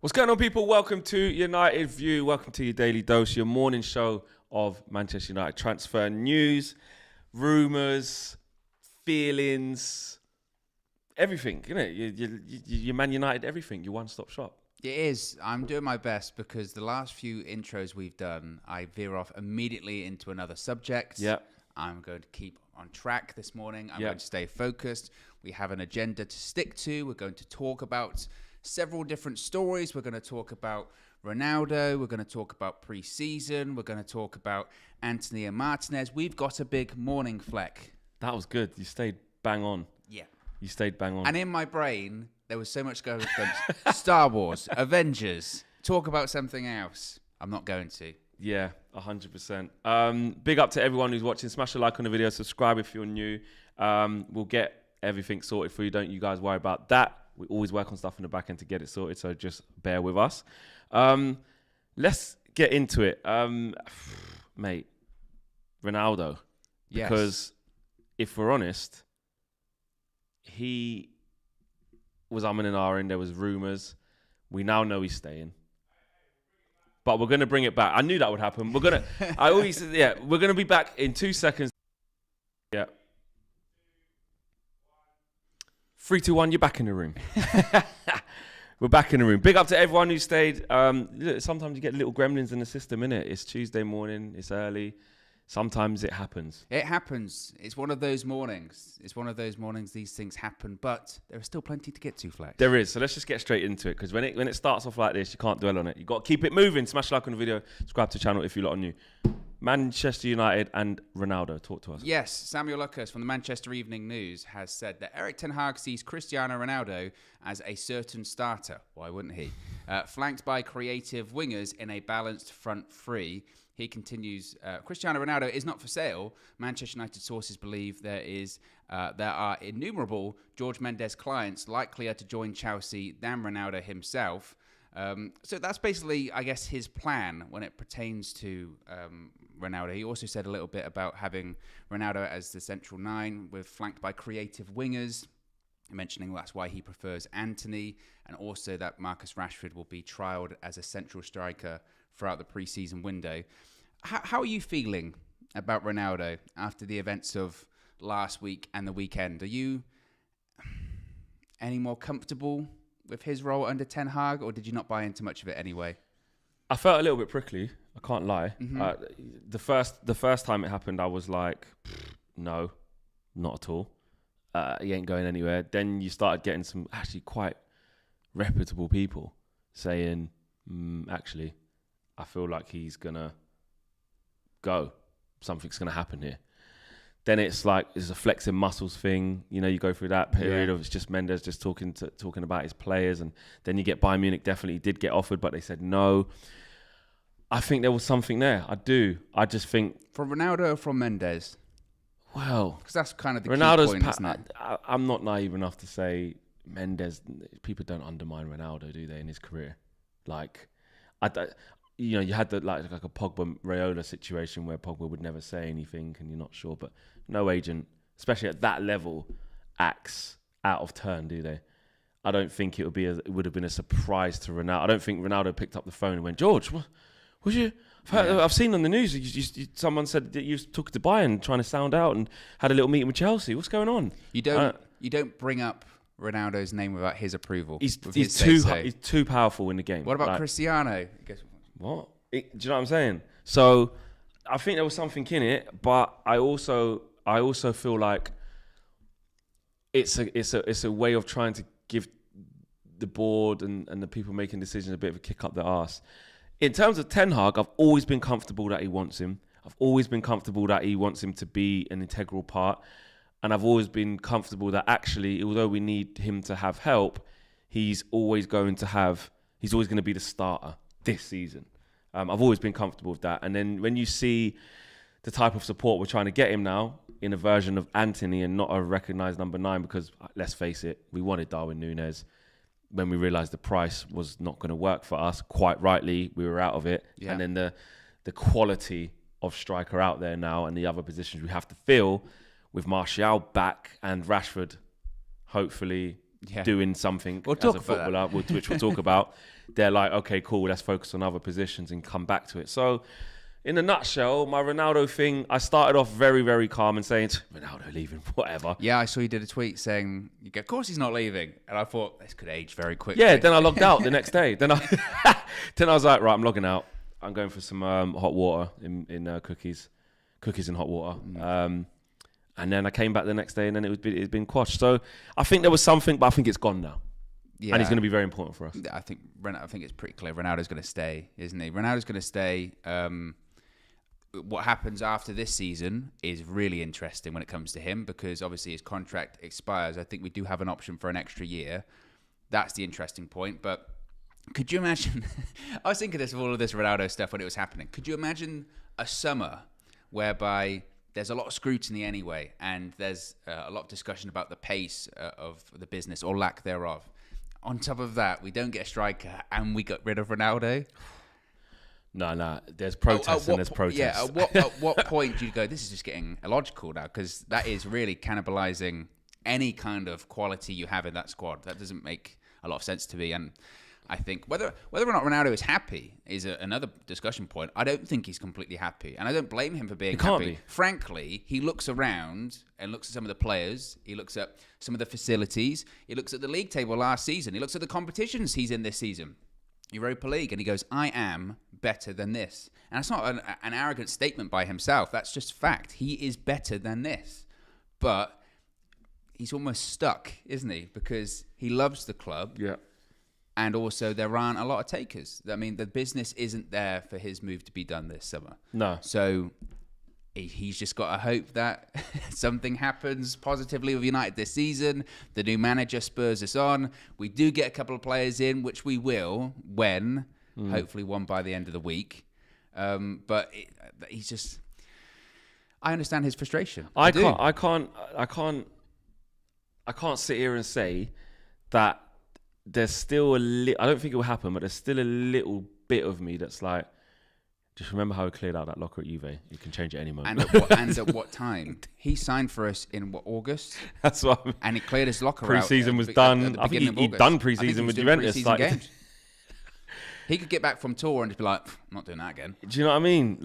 What's going on, people? Welcome to United View. Welcome to your daily dose, your morning show of Manchester United transfer news, rumours, feelings, everything. You know, you Man United, everything. Your one-stop shop. It is. I'm doing my best because the last few intros we've done, I veer off immediately into another subject. Yeah. I'm going to keep on track this morning. I'm going to stay focused. We have an agenda to stick to. We're going to talk about several different stories. We're going to talk about Ronaldo. We're going to talk about pre-season. We're going to talk about Antony and Martinez. We've got a big morning, Fleck. That was good. You stayed bang on. Yeah. You stayed bang on. And in my brain, there was so much going on. Star Wars, Avengers, talk about something else. I'm not going to. Yeah, 100%. Big up to everyone who's watching. Smash a like on the video. Subscribe if you're new. We'll get everything sorted for you. Don't you guys worry about that. We always work on stuff in the back end to get it sorted, so just bear with us. Let's get into it. Mate, Ronaldo. Yes. Because if we're honest, he was umming and ahhing. There was rumours. We now know he's staying. But we're going to bring it back. I knew that would happen. We're going to, we're going to be back in 2 seconds. Yeah. 3, 2, 1, you're back in the room. We're back in the room. Big up to everyone who stayed. Sometimes you get little gremlins in the system, innit? It's Tuesday morning. It's early. Sometimes it happens. It happens. It's one of those mornings. These things happen, but there is still plenty to get to, Flex. There is. So let's just get straight into it, because when it starts off like this, you can't dwell on it. You've got to keep it moving. Smash a like on the video. Subscribe to the channel if you're not new. Manchester United and Ronaldo. Talk to us. Yes, Samuel Lucas from the Manchester Evening News has said that Erik ten Hag sees Cristiano Ronaldo as a certain starter. Why wouldn't he? Flanked by creative wingers in a balanced front three. He continues, Cristiano Ronaldo is not for sale. Manchester United sources believe there are innumerable George Mendes clients likelier to join Chelsea than Ronaldo himself. So that's basically, I guess, his plan when it pertains to Ronaldo. He also said a little bit about having Ronaldo as the central nine, with flanked by creative wingers, mentioning that's why he prefers Antony, and also that Marcus Rashford will be trialled as a central striker throughout the pre-season window. How are you feeling about Ronaldo after the events of last week and the weekend? Are you any more comfortable with his role under Ten Hag, or did you not buy into much of it anyway? I felt a little bit prickly. I can't lie. Mm-hmm. The first time it happened, I was like, no, not at all. He ain't going anywhere. Then you started getting some actually quite reputable people saying, actually, I feel like he's going to go. Something's going to happen here. Then it's like, it's a flexing muscles thing. You know, you go through that period of it's just Mendes just talking about his players. And then you get Bayern Munich definitely did get offered, but they said no. I think there was something there. I do. I just think... From Ronaldo or from Mendes? Well... Because that's kind of the Ronaldo's key point, isn't it? I'm not naive enough to say Mendes... People don't undermine Ronaldo, do they, in his career? Like, you know, you had like a Pogba-Raiola situation where Pogba would never say anything and you're not sure, but no agent, especially at that level, acts out of turn, do they? I don't think it would have been a surprise to Ronaldo. I don't think Ronaldo picked up the phone and went, George, what was you? I've seen on the news, someone said that you took to Bayern trying to sound out and had a little meeting with Chelsea. What's going on? You don't bring up Ronaldo's name without his approval. He's too powerful in the game. What about Cristiano? What? Do you know what I'm saying? So I think there was something in it, but I also feel like it's a way of trying to give the board and the people making decisions a bit of a kick up the arse. In terms of Ten Hag, I've always been comfortable that he wants him. I've always been comfortable that he wants him to be an integral part. And I've always been comfortable that actually, although we need him to have help, he's always going to be the starter this season. I've always been comfortable with that. And then when you see the type of support we're trying to get him now in a version of Antony and not a recognised number 9, because let's face it, we wanted Darwin Núñez. When we realised the price was not going to work for us, quite rightly, we were out of it. Yeah. And then the quality of striker out there now and the other positions we have to fill with Martial back and Rashford hopefully doing something as a footballer, which we'll talk about. they're like, okay, cool, let's focus on other positions and come back to it. So, in a nutshell, my Ronaldo thing, I started off very, very calm and saying, Ronaldo leaving, whatever. Yeah, I saw you did a tweet saying, of course he's not leaving. And I thought, this could age very quickly. Yeah, then I logged out the next day. Then I was like, right, I'm logging out. I'm going for some hot water in cookies and hot water. And then I came back the next day and then it'd been quashed. So I think there was something, but I think it's gone now. Yeah. And he's going to be very important for us. I think it's pretty clear. Ronaldo's going to stay, isn't he? Ronaldo's going to stay. What happens after this season is really interesting when it comes to him, because obviously his contract expires. I think we do have an option for an extra year. That's the interesting point. But could you imagine? I was thinking this of all of this Ronaldo stuff when it was happening. Could you imagine a summer whereby there's a lot of scrutiny anyway, and there's a lot of discussion about the pace of the business or lack thereof? On top of that, we don't get a striker and we got rid of Ronaldo. No. There's protests and there's protests. Yeah, at what point do you go, this is just getting illogical now? Because that is really cannibalizing any kind of quality you have in that squad. That doesn't make a lot of sense to me. And I think whether or not Ronaldo is happy is another discussion point. I don't think he's completely happy. And I don't blame him for being happy. Frankly, he looks around and looks at some of the players. He looks at some of the facilities. He looks at the league table last season. He looks at the competitions he's in this season. Europa League, and he goes, I am better than this. And that's not an arrogant statement by himself. That's just fact. He is better than this. But he's almost stuck, isn't he? Because he loves the club. Yeah. And also there aren't a lot of takers. I mean, the business isn't there for his move to be done this summer. No. So he's just got to hope that something happens positively with United this season. The new manager spurs us on. We do get a couple of players in, which we will when, hopefully one by the end of the week. But he's just, I understand his frustration. I can't sit here and say that there's still I don't think it will happen, but there's still a little bit of me that's like, just remember how we cleared out that locker at Juve. You can change it any moment. And at what time? He signed for us in August? That's what I mean. And he cleared his locker out. Pre-season was done. I think he'd done pre-season with Juventus. He could get back from tour and just be like, I'm not doing that again. Do you know what I mean?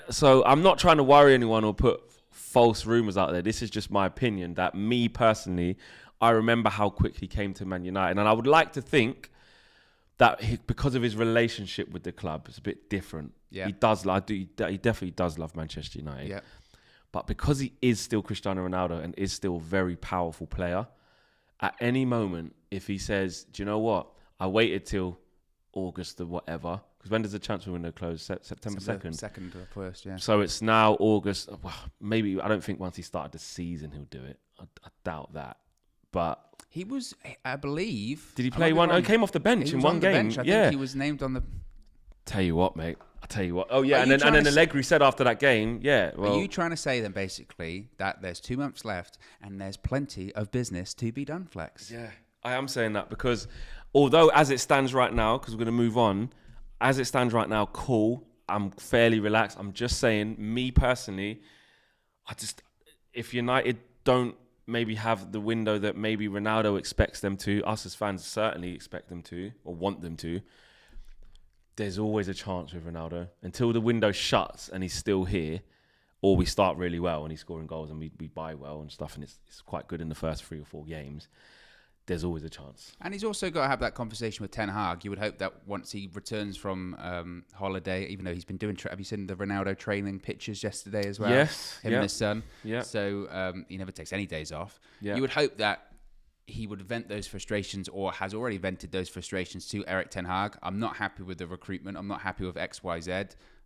So I'm not trying to worry anyone or put false rumours out there. This is just my opinion that me personally, I remember how quick he came to Man United. And I would like to think that because of his relationship with the club, it's a bit different. Yeah. He definitely does love Manchester United. Yeah. But because he is still Cristiano Ronaldo and is still a very powerful player, at any moment, if he says, do you know what? I waited till August or whatever, because when does the transfer window close? September 2nd? 2nd or 1st, yeah. So it's now August. Well, maybe, I don't think once he started the season he'll do it. I doubt that. But he was, I believe. Did he play one? Oh, he came off the bench in one game. I think he was named on the. Tell you what, mate. I tell you what. Oh yeah, and then Allegri said after that game, yeah. Well, are you trying to say then basically that there's 2 months left and there's plenty of business to be done, Flex? Yeah, I am saying that because although as it stands right now, because we're going to move on, as it stands right now, cool. I'm fairly relaxed. I'm just saying, me personally, if United don't maybe have the window that maybe Ronaldo expects them to, us as fans certainly expect them to or want them to, there's always a chance with Ronaldo. Until the window shuts and he's still here, or we start really well and he's scoring goals and we buy well and stuff and it's quite good in the first 3 or 4 games, there's always a chance. And he's also got to have that conversation with Ten Hag. You would hope that once he returns from holiday, even though he's been doing... have you seen the Ronaldo training pictures yesterday as well? Yes. Him and his son. Yeah. So he never takes any days off. Yeah. You would hope that he would vent those frustrations or has already vented those frustrations to Erik Ten Hag. I'm not happy with the recruitment. I'm not happy with X, Y, Z.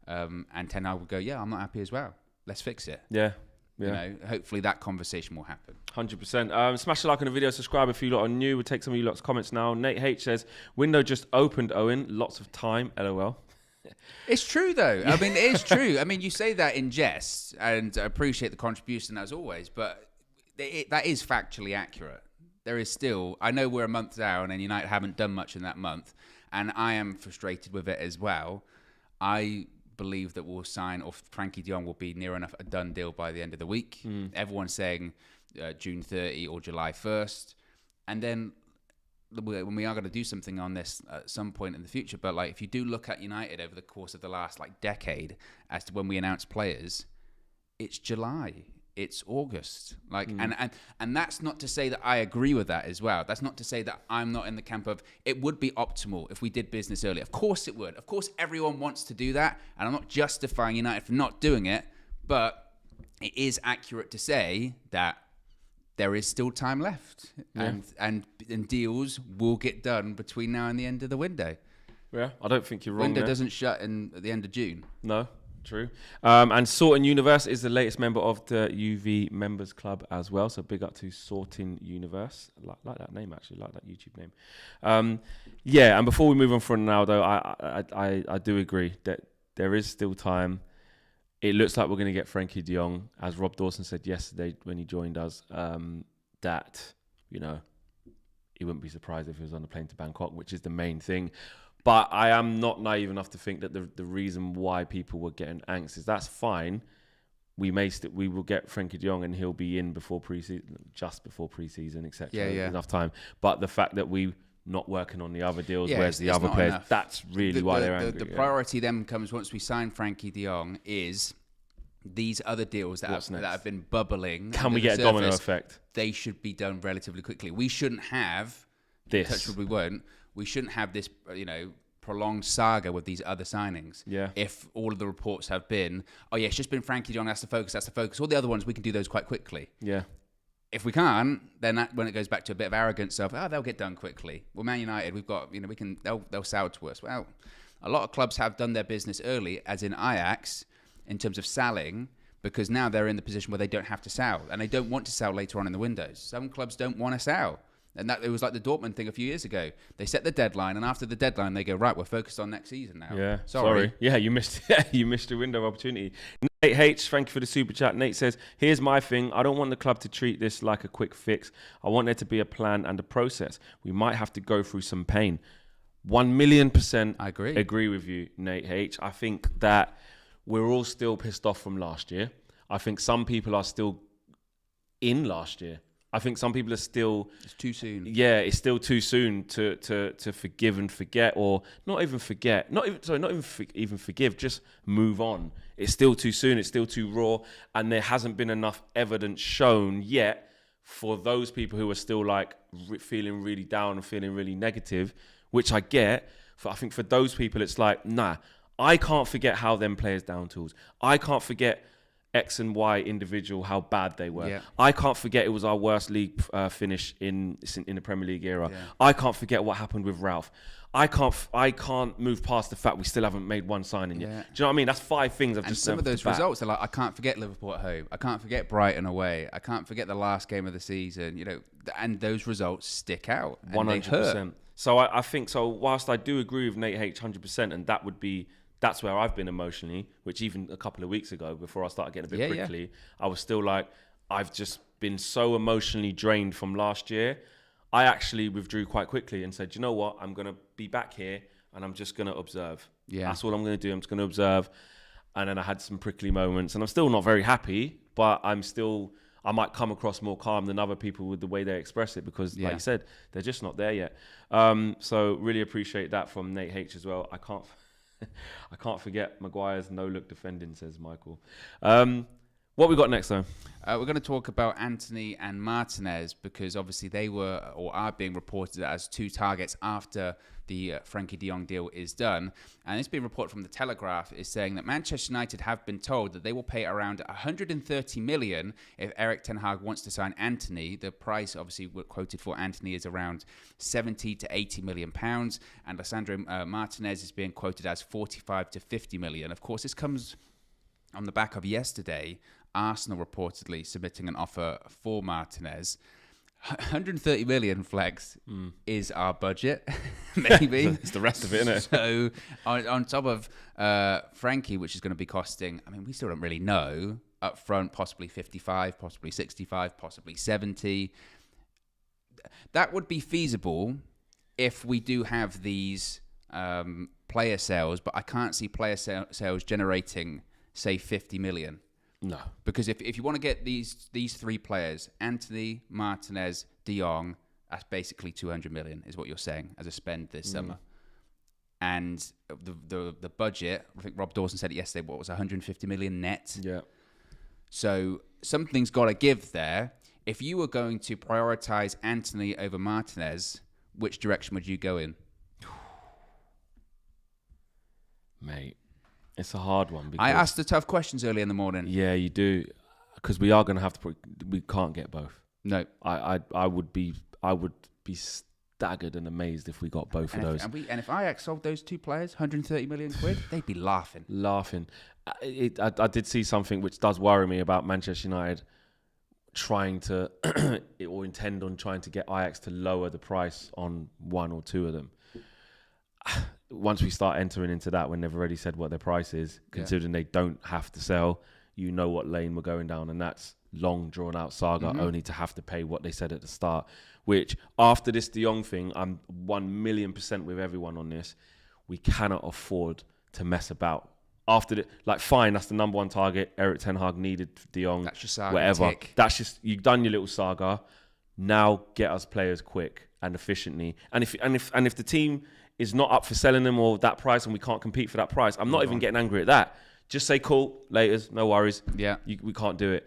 And Ten Hag would go, yeah, I'm not happy as well. Let's fix it. Yeah. You know, hopefully that conversation will happen. 100%. Smash a like on the video, subscribe if you lot are new. We'll take some of you lot's comments now. Nate H says, window just opened, Owen. Lots of time, LOL. It's true, though. I mean, it is true. I mean, you say that in jest, and I appreciate the contribution as always, but that is factually accurate. There is still, I know we're a month down and United haven't done much in that month, and I am frustrated with it as well. I believe that we'll sign, or Frankie de Jong will be near enough a done deal by the end of the week. Everyone's saying June 30 or July 1st. And then when we are going to do something on this at some point in the future, but like if you do look at United over the course of the last like decade as to when we announce players, it's July, it's August, like and that's not to say that I agree with that as well. That's not to say that I'm not in the camp of it would be optimal if we did business early. Of course it would. Of course everyone wants to do that, and I'm not justifying United for not doing it, but it is accurate to say that there is still time left, and deals will get done between now and the end of the window. Yeah, I don't think you're wrong. Window there. doesn't shut at the end of June. No, true. And Sorting Universe is the latest member of the UV Members Club as well. So big up to Sorting Universe. Like that name actually, like that YouTube name. Yeah, and before we move on from Ronaldo, I do agree that there is still time. It looks like we're going to get Frankie de Jong, as Rob Dawson said yesterday when he joined us, that, you know, he wouldn't be surprised if he was on the plane to Bangkok, which is the main thing. But I am not naive enough to think that the reason why people were getting angst is that's fine. We will get Frankie de Jong and he'll be in before just before preseason, etc. Yeah. Enough time. But the fact that we not working on the other deals, whereas the it's other not players, enough. that's really why they're angry. The priority then comes once we sign Frankie de Jong is these other deals that have been bubbling. Can we get a domino effect? They should be done relatively quickly. We shouldn't have this. Touch wood, we won't. We shouldn't have this, prolonged saga with these other signings. Yeah. If all of the reports have been, it's just been Frankie de Jong, that's the focus. All the other ones, we can do those quite quickly. Yeah. If we can't, then when it goes back to a bit of arrogance of, they'll get done quickly. Well, Man United, we've got, they'll sell to us. Well, a lot of clubs have done their business early, as in Ajax, in terms of selling, because now they're in the position where they don't have to sell, and they don't want to sell later on in the windows. Some clubs don't want to sell. And that it was like the Dortmund thing a few years ago. They set the deadline, and after the deadline, they go, right, we're focused on next season now. Yeah, sorry. Yeah, you missed your window of opportunity. Nate H, thank you for the super chat. Nate says, here's my thing. I don't want the club to treat this like a quick fix. I want there to be a plan and a process. We might have to go through some pain. 1,000,000% I agree with you, Nate H. I think that we're all still pissed off from last year. I think some people are still in last year. I think some people are still... It's too soon. Yeah, it's still too soon to forgive and forget, or not even forget. Even forgive, just move on. It's still too soon. It's still too raw. And there hasn't been enough evidence shown yet for those people who are still like feeling really down and feeling really negative, which I get. I think for those people, it's like, nah, I can't forget how them players down tools. I can't forget X and Y individual, how bad they were. Yeah. I can't forget it was our worst league finish in the Premier League era. Yeah. I can't forget what happened with Ralph. I can't move past the fact we still haven't made one signing yet. Do you know what I mean? That's 5 things I've just said. And some of those results are like, I can't forget Liverpool at home. I can't forget Brighton away. I can't forget the last game of the season. And those results stick out. 100%. So I think so. Whilst I do agree with Nate H 100%, and that's where I've been emotionally, which even a couple of weeks ago, before I started getting a bit prickly, I was still like, I've just been so emotionally drained from last year. I actually withdrew quite quickly and said, you know what? I'm going to be back here and I'm just going to observe. Yeah. That's all I'm going to do. I'm just going to observe. And then I had some prickly moments, and I'm still not very happy, but I might come across more calm than other people with the way they express it, because like you said, they're just not there yet. So really appreciate that from Nate H as well. I can't forget Maguire's no-look defending, says Michael. What we got next, though? We're going to talk about Antony and Martinez, because obviously they were or are being reported as 2 targets after the Frankie de Jong deal is done. And it's been reported from the Telegraph is saying that Manchester United have been told that they will pay around 130 million if Erik ten Hag wants to sign Antony. The price, obviously, quoted for Antony is around 70 to 80 million pounds, and Lisandro Martinez is being quoted as 45 to 50 million. Of course, this comes on the back of yesterday, Arsenal reportedly submitting an offer for Martinez. 130 million, Flex, is our budget, maybe. It's the rest of it, isn't it? So on top of Frankie, which is going to be costing, we still don't really know, up front, possibly 55, possibly 65, possibly 70. That would be feasible if we do have these player sales, but I can't see player sales generating, say, 50 million. No. Because if you want to get these 3 players, Antony, Martinez, de Jong, That's basically 200 million is what you're saying as a spend this summer. And the budget, I think Rob Dawson said it yesterday, what was 150 million net? Yeah. So something's got to give there. If you were going to prioritize Antony over Martinez, which direction would you go in? Mate, it's a hard one. I asked the tough questions early in the morning. Yeah, you do. Because we are going to have to we can't get both. No. I would be staggered and amazed if we got both of those. And if Ajax sold those two players, 130 million quid, they'd be laughing. I did see something which does worry me about Manchester United trying to or intend on trying to get Ajax to lower the price on one or two of them. Once we start entering into that, when they've already said what their price is, considering they don't have to sell, you know what lane we're going down, and that's long drawn out saga, only to have to pay what they said at the start. Which after this De Jong thing, I'm 1,000,000% with everyone on this. We cannot afford to mess about. After fine, that's the number one target. Erik ten Hag needed De Jong. That's your saga. Whatever. Tick. That's just, you've done your little saga. Now get us players quick and efficiently. And if the team is not up for selling them or that price and we can't compete for that price, I'm not even getting angry at that. Just say, cool, laters, no worries. Yeah. We can't do it.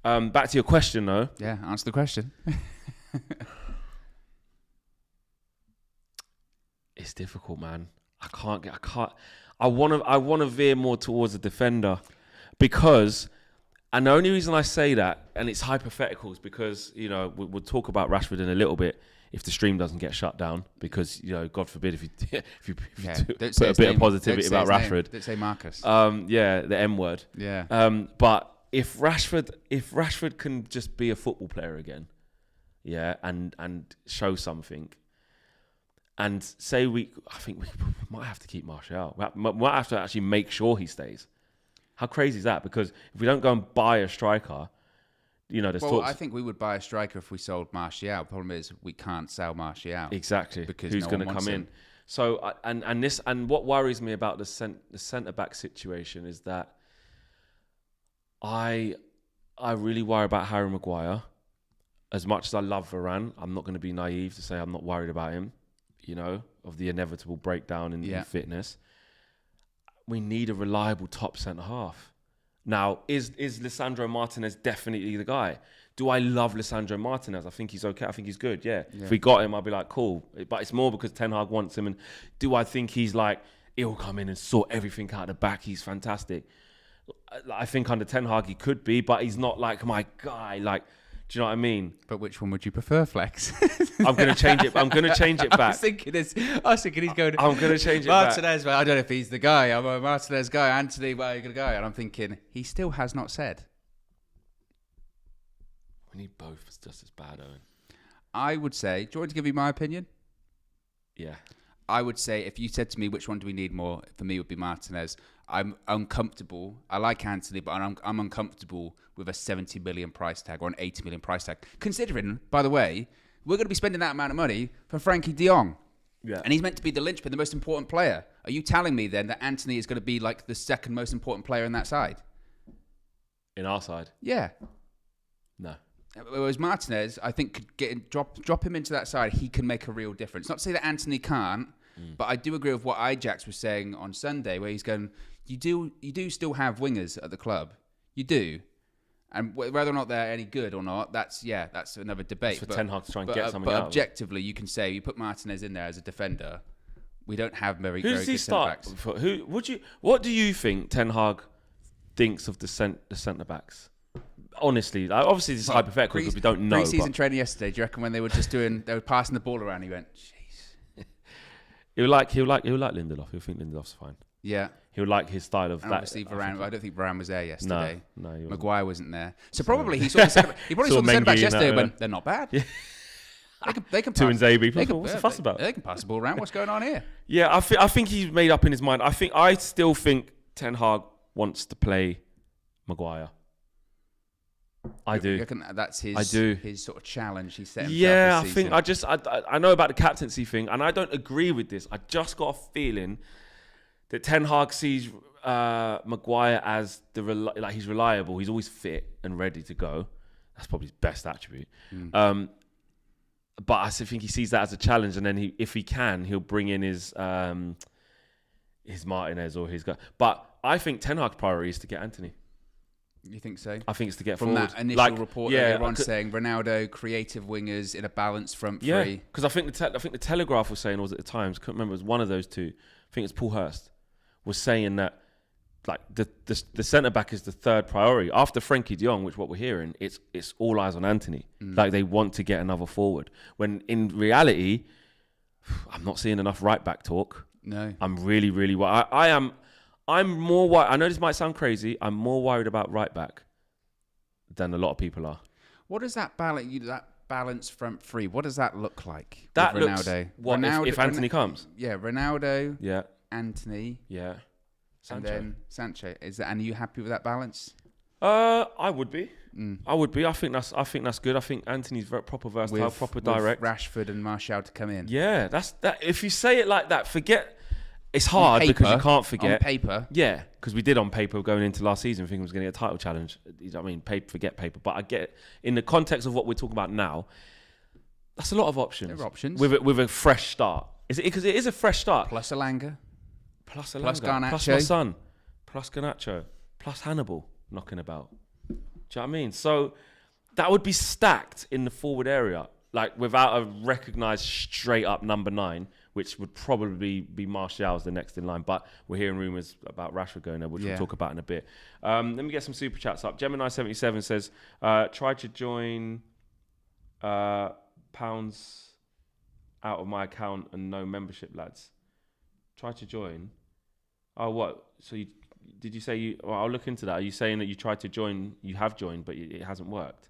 Back to your question though. Yeah, answer the question. It's difficult, man. I want to veer more towards a defender because, and the only reason I say that, and it's hypotheticals, because, you know, we'll talk about Rashford in a little bit if the stream doesn't get shut down, because, you know, God forbid if you put a bit of positivity about Rashford. Don't say Marcus. Yeah, the M word. Yeah. But if Rashford can just be a football player again, yeah, and show something. And say I think we might have to keep Martial. We might have to actually make sure he stays. How crazy is that? Because if we don't go and buy a striker, you know, there's talks. I think we would buy a striker if we sold Martial. Problem is, we can't sell Martial. Exactly. Because who's no going to one come wants in? him. So and what worries me about the centre back situation is that I really worry about Harry Maguire. As much as I love Varane, I'm not going to be naive to say I'm not worried about him. You know, of the inevitable breakdown in fitness. We need a reliable top centre half. Now, is Lisandro Martinez definitely the guy? Do I love Lisandro Martinez? I think he's okay. I think he's good, yeah. If we got him, I'd be like, cool. But it's more because Ten Hag wants him. And do I think he's like, he'll come in and sort everything out of the back? He's fantastic. I think under Ten Hag he could be, but he's not like my guy. Like, do you know what I mean? But which one would you prefer, Flex? I'm going to change it. I'm going to change it back. I was thinking he's going. I'm going to change it back. Martinez, well, I don't know if he's the guy. I'm a Martinez guy. Antony, well, you're going to go. And I'm thinking he still has not said. We need both. It's just as bad, Owen. I would say, do you want to give me my opinion? Yeah. I would say if you said to me which one do we need more, for me it would be Martinez. I'm uncomfortable. I like Antony, but I'm uncomfortable with a 70 million price tag or an 80 million price tag. Considering, by the way, we're going to be spending that amount of money for Frankie de Jong. Yeah. And he's meant to be the linchpin, the most important player. Are you telling me then that Antony is going to be like the second most important player in that side? In our side? Yeah. No. Whereas Martinez, I think, could drop him into that side, he can make a real difference. Not to say that Antony can't, but I do agree with what Ajax was saying on Sunday, where he's going, you do still have wingers at the club. You do. And whether or not they're any good or not, that's another debate. It's for Ten Hag to try and get something out. out But objectively, you can say, you put Martinez in there as a defender, we don't have very good centre-backs. What do you think Ten Hag thinks of the centre-backs? Honestly, obviously this is hypothetical because we don't know. Pre-season training yesterday, do you reckon when they were passing the ball around, he went, jeez. He'll like Lindelof. He'll think Lindelof's fine. Yeah. He'll like his style of and that. Obviously, Varane. I don't think Varane was there yesterday. No, he wasn't. Maguire wasn't there. So probably he saw the centre-backs yesterday and went, they're not bad. Yeah. They can pass. What's the fuss about? They can pass the ball around. What's going on here? Yeah, I think he's made up in his mind. I still think Ten Hag wants to play Maguire. I do. That's his sort of challenge he set himself. Yeah, this season. I know about the captaincy thing, and I don't agree with this. I just got a feeling that Ten Hag sees Maguire as he's reliable. He's always fit and ready to go. That's probably his best attribute. but I think he sees that as a challenge, and then if he can, he'll bring in his Martinez or his guy. But I think Ten Hag's priority is to get Antony. You think so? I think it's to get from forward. That initial report earlier on saying Ronaldo, creative wingers in a balanced front three. Yeah, because I think the Telegraph was saying, or was it the Times? Couldn't remember. It was one of those two. I think it's Paul Hurst was saying that like the centre back is the third priority after Frankie de Jong, which what we're hearing. It's all eyes on Antony. Like they want to get another forward. When in reality, I'm not seeing enough right back talk. No, I'm really I'm more worried. I know this might sound crazy. I'm more worried about right back than a lot of people are. What does that balance front three? What does that look like? That with looks. Ronaldo. What Ronaldo, if Antony comes? Yeah, Ronaldo. Yeah. Antony. Yeah. Sancho. And then Sancho. And are you happy with that balance? I would be. I would be. I think that's good. I think Antony's very proper versatile, proper direct. Rashford and Martial to come in. Yeah, that's that. If you say it like that, forget. It's hard because you can't forget. On paper. Yeah, because we did on paper going into last season thinking we was going to get a title challenge. You know what I mean? Forget paper. But I get it. In the context of what we're talking about now, that's a lot of options. There are options. With a fresh start. Is it because it is a fresh start? Plus Alanga. Plus Garnacho. Plus my son. Plus Garnacho. Plus Hannibal knocking about. Do you know what I mean? So that would be stacked in the forward area. Like without a recognised straight up number 9, which would probably be Martial's the next in line. But we're hearing rumours about Rashford going there, which we'll talk about in a bit. Let me get some super chats up. Gemini77 says, try to join pounds out of my account and no membership, lads. Try to join. Oh, what? So did you say you... Well, I'll look into that. Are you saying that you tried to join, you have joined, but it hasn't worked?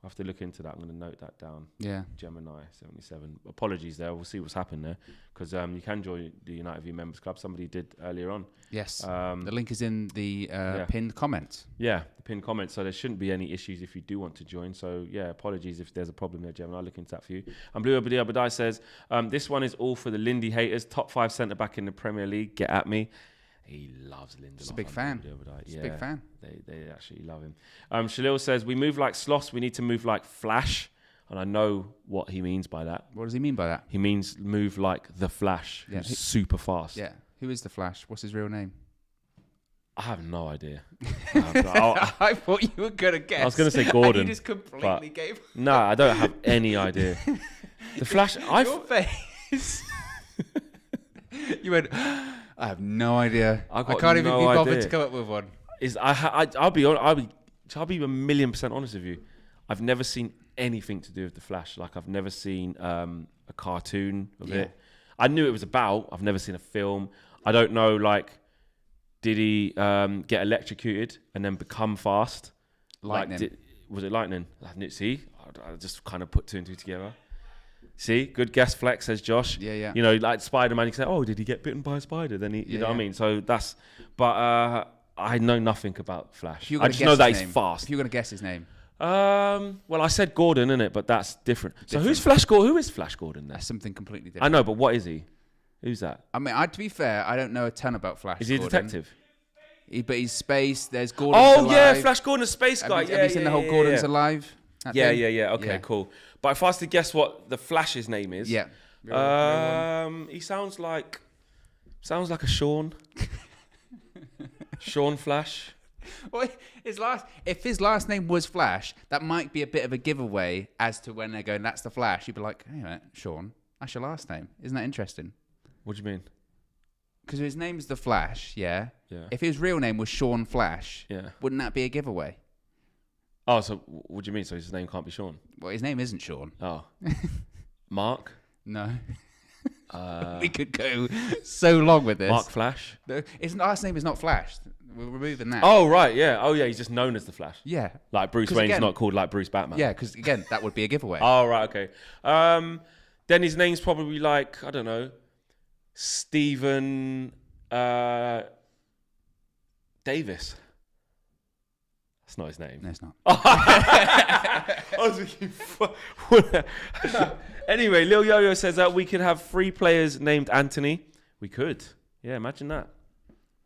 I'll have to look into that. I'm going to note that down. Yeah. Gemini77. Apologies there. We'll see what's happened there. Because you can join the United View Members Club. Somebody did earlier on. Yes. The link is in the pinned comment. Yeah, the pinned comment. So there shouldn't be any issues if you do want to join. So, yeah, apologies if there's a problem there, Gemini. I'll look into that for you. And Blue Abadi Abadai says, this one is all for the Lindy haters. Top 5 centre-back in the Premier League. Get at me. He loves Lindelof. He's a big fan. He's a big fan. They actually love him. Shalil says, we move like sloths. We need to move like Flash. And I know what he means by that. What does he mean by that? He means move like the Flash. Yeah. Who's super fast. Yeah. Who is the Flash? What's his real name? I have no idea. I thought you were going to guess. I was going to say Gordon. And you just completely gave... No, I don't have any idea. The Flash... Your face... You went... I have no idea. I can't even be bothered to come up with one. I'll be 1,000,000% honest with you. I've never seen anything to do with the Flash. Like I've never seen a cartoon of it. I knew it was about. I've never seen a film. I don't know. Like, did he get electrocuted and then become fast? Lightning. Like, was it lightning? See, I just kind of put 2 and 2 together. See, good guess, Flex, says Josh. Yeah. You know, like Spider-Man, you can say, oh, did he get bitten by a spider? Then you know what I mean? So that's, but I know nothing about Flash. I just know that he's fast. If you're going to guess his name. Well, I said Gordon, innit? But that's different. So who's Flash Gordon? Who is Flash Gordon then? That's something completely different. I know, but what is he? Who's that? I mean, to be fair, I don't know a ton about Flash. Is he a detective? But he's space. There's Gordon. Oh, yeah, Flash Gordon, a space guy. Have you seen the whole Gordon's Alive? Yeah. Okay, cool. But if I was to guess what the Flash's name is, he sounds like a Sean. Sean Flash. Well, if his last name was Flash, that might be a bit of a giveaway as to when they're going, that's the Flash. You'd be like, hey, mate, Sean, that's your last name. Isn't that interesting? What do you mean? Because his name's the Flash, yeah? Yeah. If his real name was Sean Flash, yeah, wouldn't that be a giveaway? Oh, so what do you mean? So his name can't be Sean? Well, his name isn't Sean. Oh. Mark? No. We could go so long with this. Mark Flash? No, his last name is not Flash. We're removing that. Oh, right, yeah. Oh, yeah, he's just known as the Flash. Yeah. Like Bruce Wayne's not called like Bruce Batman. Yeah, because, again, that would be a giveaway. Oh, right, okay. Then his name's probably like, I don't know, Stephen Davis. That's not his name. No, it's not. I was thinking... Anyway, Lil Yo-Yo says that we could have 3 players named Antony. We could. Yeah, imagine that.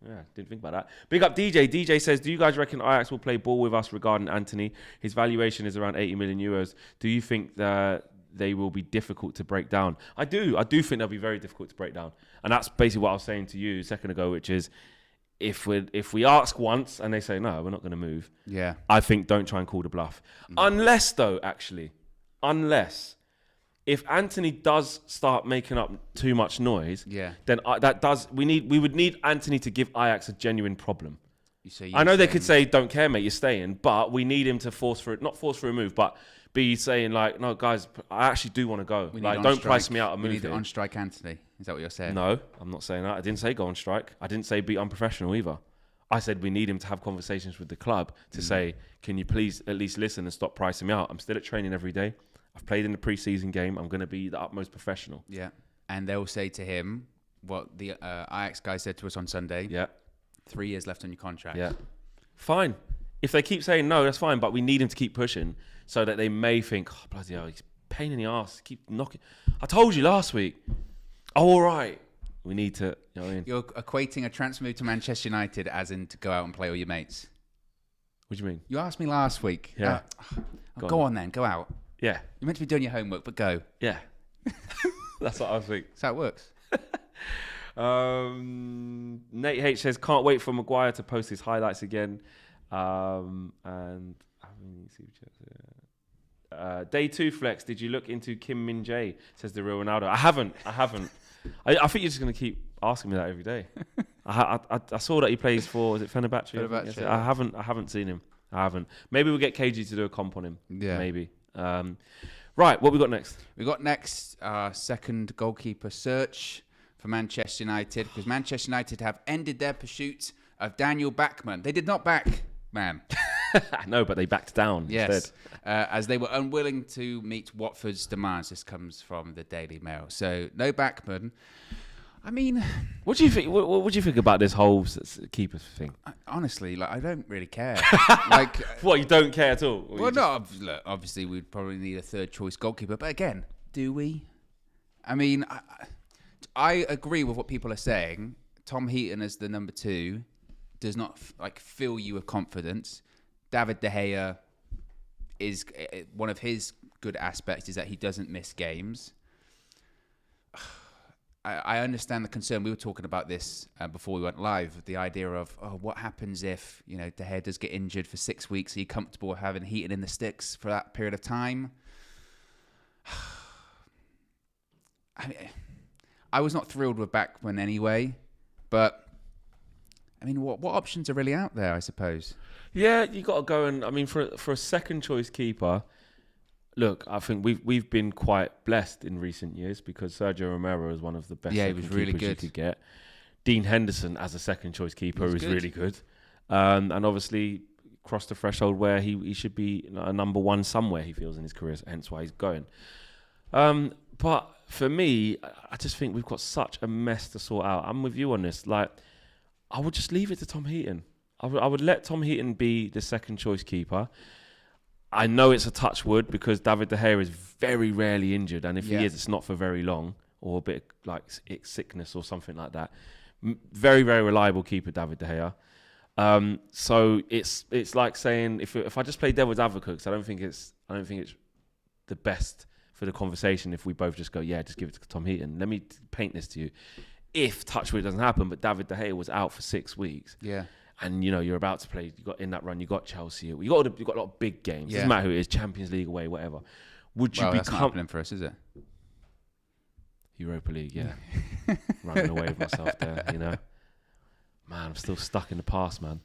Yeah, didn't think about that. Big up DJ. DJ says, do you guys reckon Ajax will play ball with us regarding Antony? His valuation is around 80 million euros. Do you think that they will be difficult to break down. I do think they'll be very difficult to break down. And that's basically what I was saying to you a second ago, which is if we ask once and they say, no, we're not going to move, I think don't try and call the bluff. Unless, if Antony does start making up too much noise, then we would need Antony to give Ajax a genuine problem. I know they could say, don't care, mate, you're staying, but we need him to not force for a move, but be saying like, no, guys, I actually do want to go. Like, don't price me out of moving. We need to on-strike Antony. Is that what you're saying? No, I'm not saying that. I didn't say go on strike. I didn't say be unprofessional either. I said we need him to have conversations with the club to say, can you please at least listen and stop pricing me out? I'm still at training every day. I've played in the pre-season game. I'm going to be the utmost professional. Yeah. And they'll say to him what the Ajax guy said to us on Sunday. Yeah. 3 years left on your contract. Yeah. Fine. If they keep saying no, that's fine. But we need him to keep pushing so that they may think, oh, bloody hell, he's a pain in the arse. Keep knocking. I told you last week. Oh, all right. We need to, you know what I mean? You're equating a transfer move to Manchester United as in to go out and play all your mates. What do you mean? You asked me last week. Yeah. Go on then. Go out. Yeah. You're meant to be doing your homework, but go. Yeah. That's what I was thinking. That's how it works. Nate H says, can't wait for Maguire to post his highlights again. And day 2 flex, did you look into Kim Min Jae? Says the real Ronaldo. I haven't. I think you're just going to keep asking me that every day. I saw that he plays for, is it Fenerbahce? Yeah. I haven't seen him. I haven't. Maybe we'll get KG to do a comp on him. Yeah. Maybe. Right, what we got next? We got next our second goalkeeper search for Manchester United, because Manchester United have ended their pursuit of Daniel Backman. They did not back man. No, but they backed down instead. As they were unwilling to meet Watford's demands. This comes from the Daily Mail. So no Backman. I mean, what do you think? What do you think about this whole keeper thing? Honestly, like, I don't really care. Like, what, you don't care at all? Well, no. Look, obviously, we'd probably need a third choice goalkeeper, but again, do we? I mean, I agree with what people are saying. Tom Heaton as the number 2 does not fill you with confidence. David De Gea is one of his good aspects is that he doesn't miss games. I understand the concern. We were talking about this before we went live. The idea of what happens if De Gea does get injured for 6 weeks? Are you comfortable with having Heaton in the sticks for that period of time? I was not thrilled with Backman anyway, but I mean, what options are really out there? I suppose. Yeah, you got to go and I mean, for a second choice keeper. Look, I think we've been quite blessed in recent years because Sergio Romero is one of the best he was really good. you could get. Dean Henderson as a second choice keeper is really good. And obviously crossed the threshold where he should be a number 1 somewhere, he feels, in his career, hence why he's going. But for me, I just think we've got such a mess to sort out. I'm with you on this. Like, I would just leave it to Tom Heaton. I would let Tom Heaton be the second choice keeper. I know it's a touch wood because David De Gea is very rarely injured, and if he is, it's not for very long or a bit like sickness or something like that. Very, very reliable keeper, David De Gea. So it's like saying if I just play devil's advocate, 'cause I don't think it's the best for the conversation if we both just go, just give it to Tom Heaton. Let me paint this to you. If touchwood doesn't happen, but David De Gea was out for 6 weeks. Yeah. And you're about to play. You got in that run. You got Chelsea. You got a lot of big games. Doesn't matter who it is. Champions League away, whatever. Would you be that's not happening for us, is it? Europa League, yeah. Running away with myself there. Man, I'm still stuck in the past, man.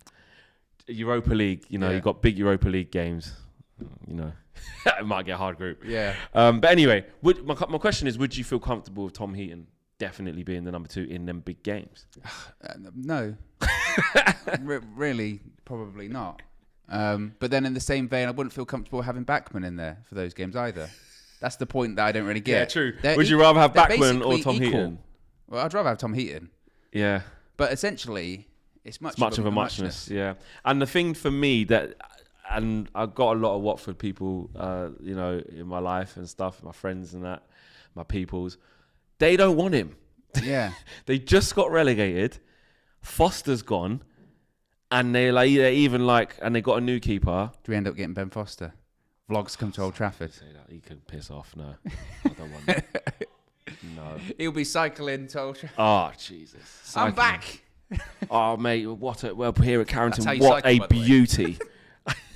Europa League. You got big Europa League games. It might get a hard group. Yeah. But anyway, my question is: would you feel comfortable with Tom Heaton definitely being the number 2 in them big games? No. Really, probably not. But then in the same vein, I wouldn't feel comfortable having Backman in there for those games either. That's the point that I don't really get. Yeah, true. Would you rather have Backman or Tom Heaton? Well, I'd rather have Tom Heaton. Yeah. But essentially, it's much of a muchness. Yeah. And the thing for me and I've got a lot of Watford people, in my life and stuff, my friends and that, my peoples, they don't want him. Yeah. They just got relegated. Foster's gone, and and they got a new keeper. Do we end up getting Ben Foster? vlogs come to Old Trafford. Say that. He can piss off. No, I don't want that. No. He'll be cycling to Old Trafford. Oh, Jesus. I'm Cycling. back. Oh, mate, well, here at Carrington, That's how you what cycle, a by the way. beauty.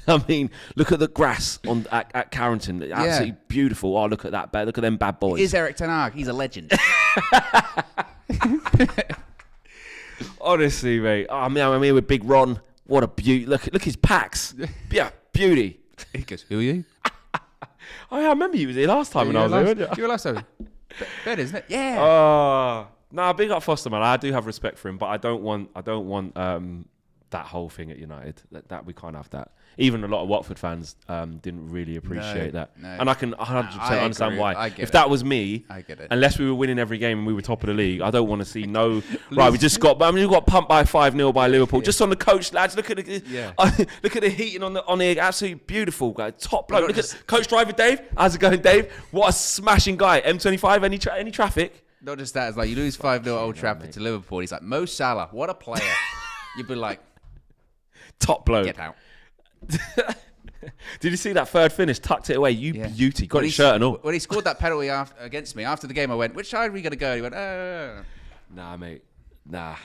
I mean, look at the grass at Carrington. Absolutely beautiful. Oh, look at that. Look at them bad boys. Is Eric Ten Hag? He's a legend. Honestly, mate. Oh, I'm here with Big Ron. What a beauty. Look his packs. Yeah, beauty. He goes, who are you? Oh, yeah, I remember you was here last time when I was there, weren't you? You were last time. Ben, isn't it? Yeah. Oh, nah, big up Foster, man. I do have respect for him, but I don't want that whole thing at United. That we can't have that. Even a lot of Watford fans didn't really appreciate that. No. And I can 100% understand agree. why. I get if it. that was me, I get it. unless we were winning every game and we were top of the league, I don't want to see no. Right, we just got. I mean, we got pumped by 5-0 by Liverpool. Just on the coach, lads. Look at the look at the heating on the absolutely beautiful guy, top bloke. Look at coach driver Dave. How's it going, Dave? What a smashing guy. M25. Any traffic? Not just that, it's like you lose 5-0 at Old Trafford to Liverpool. He's like, Mo Salah, what a player. You'd be like, Top bloke. get out. Did you see that third finish? Tucked it away. You beauty. Got his shirt and all. When he scored that penalty against me, after the game, I went, which side are we going to go? He went, Nah, mate. Nah.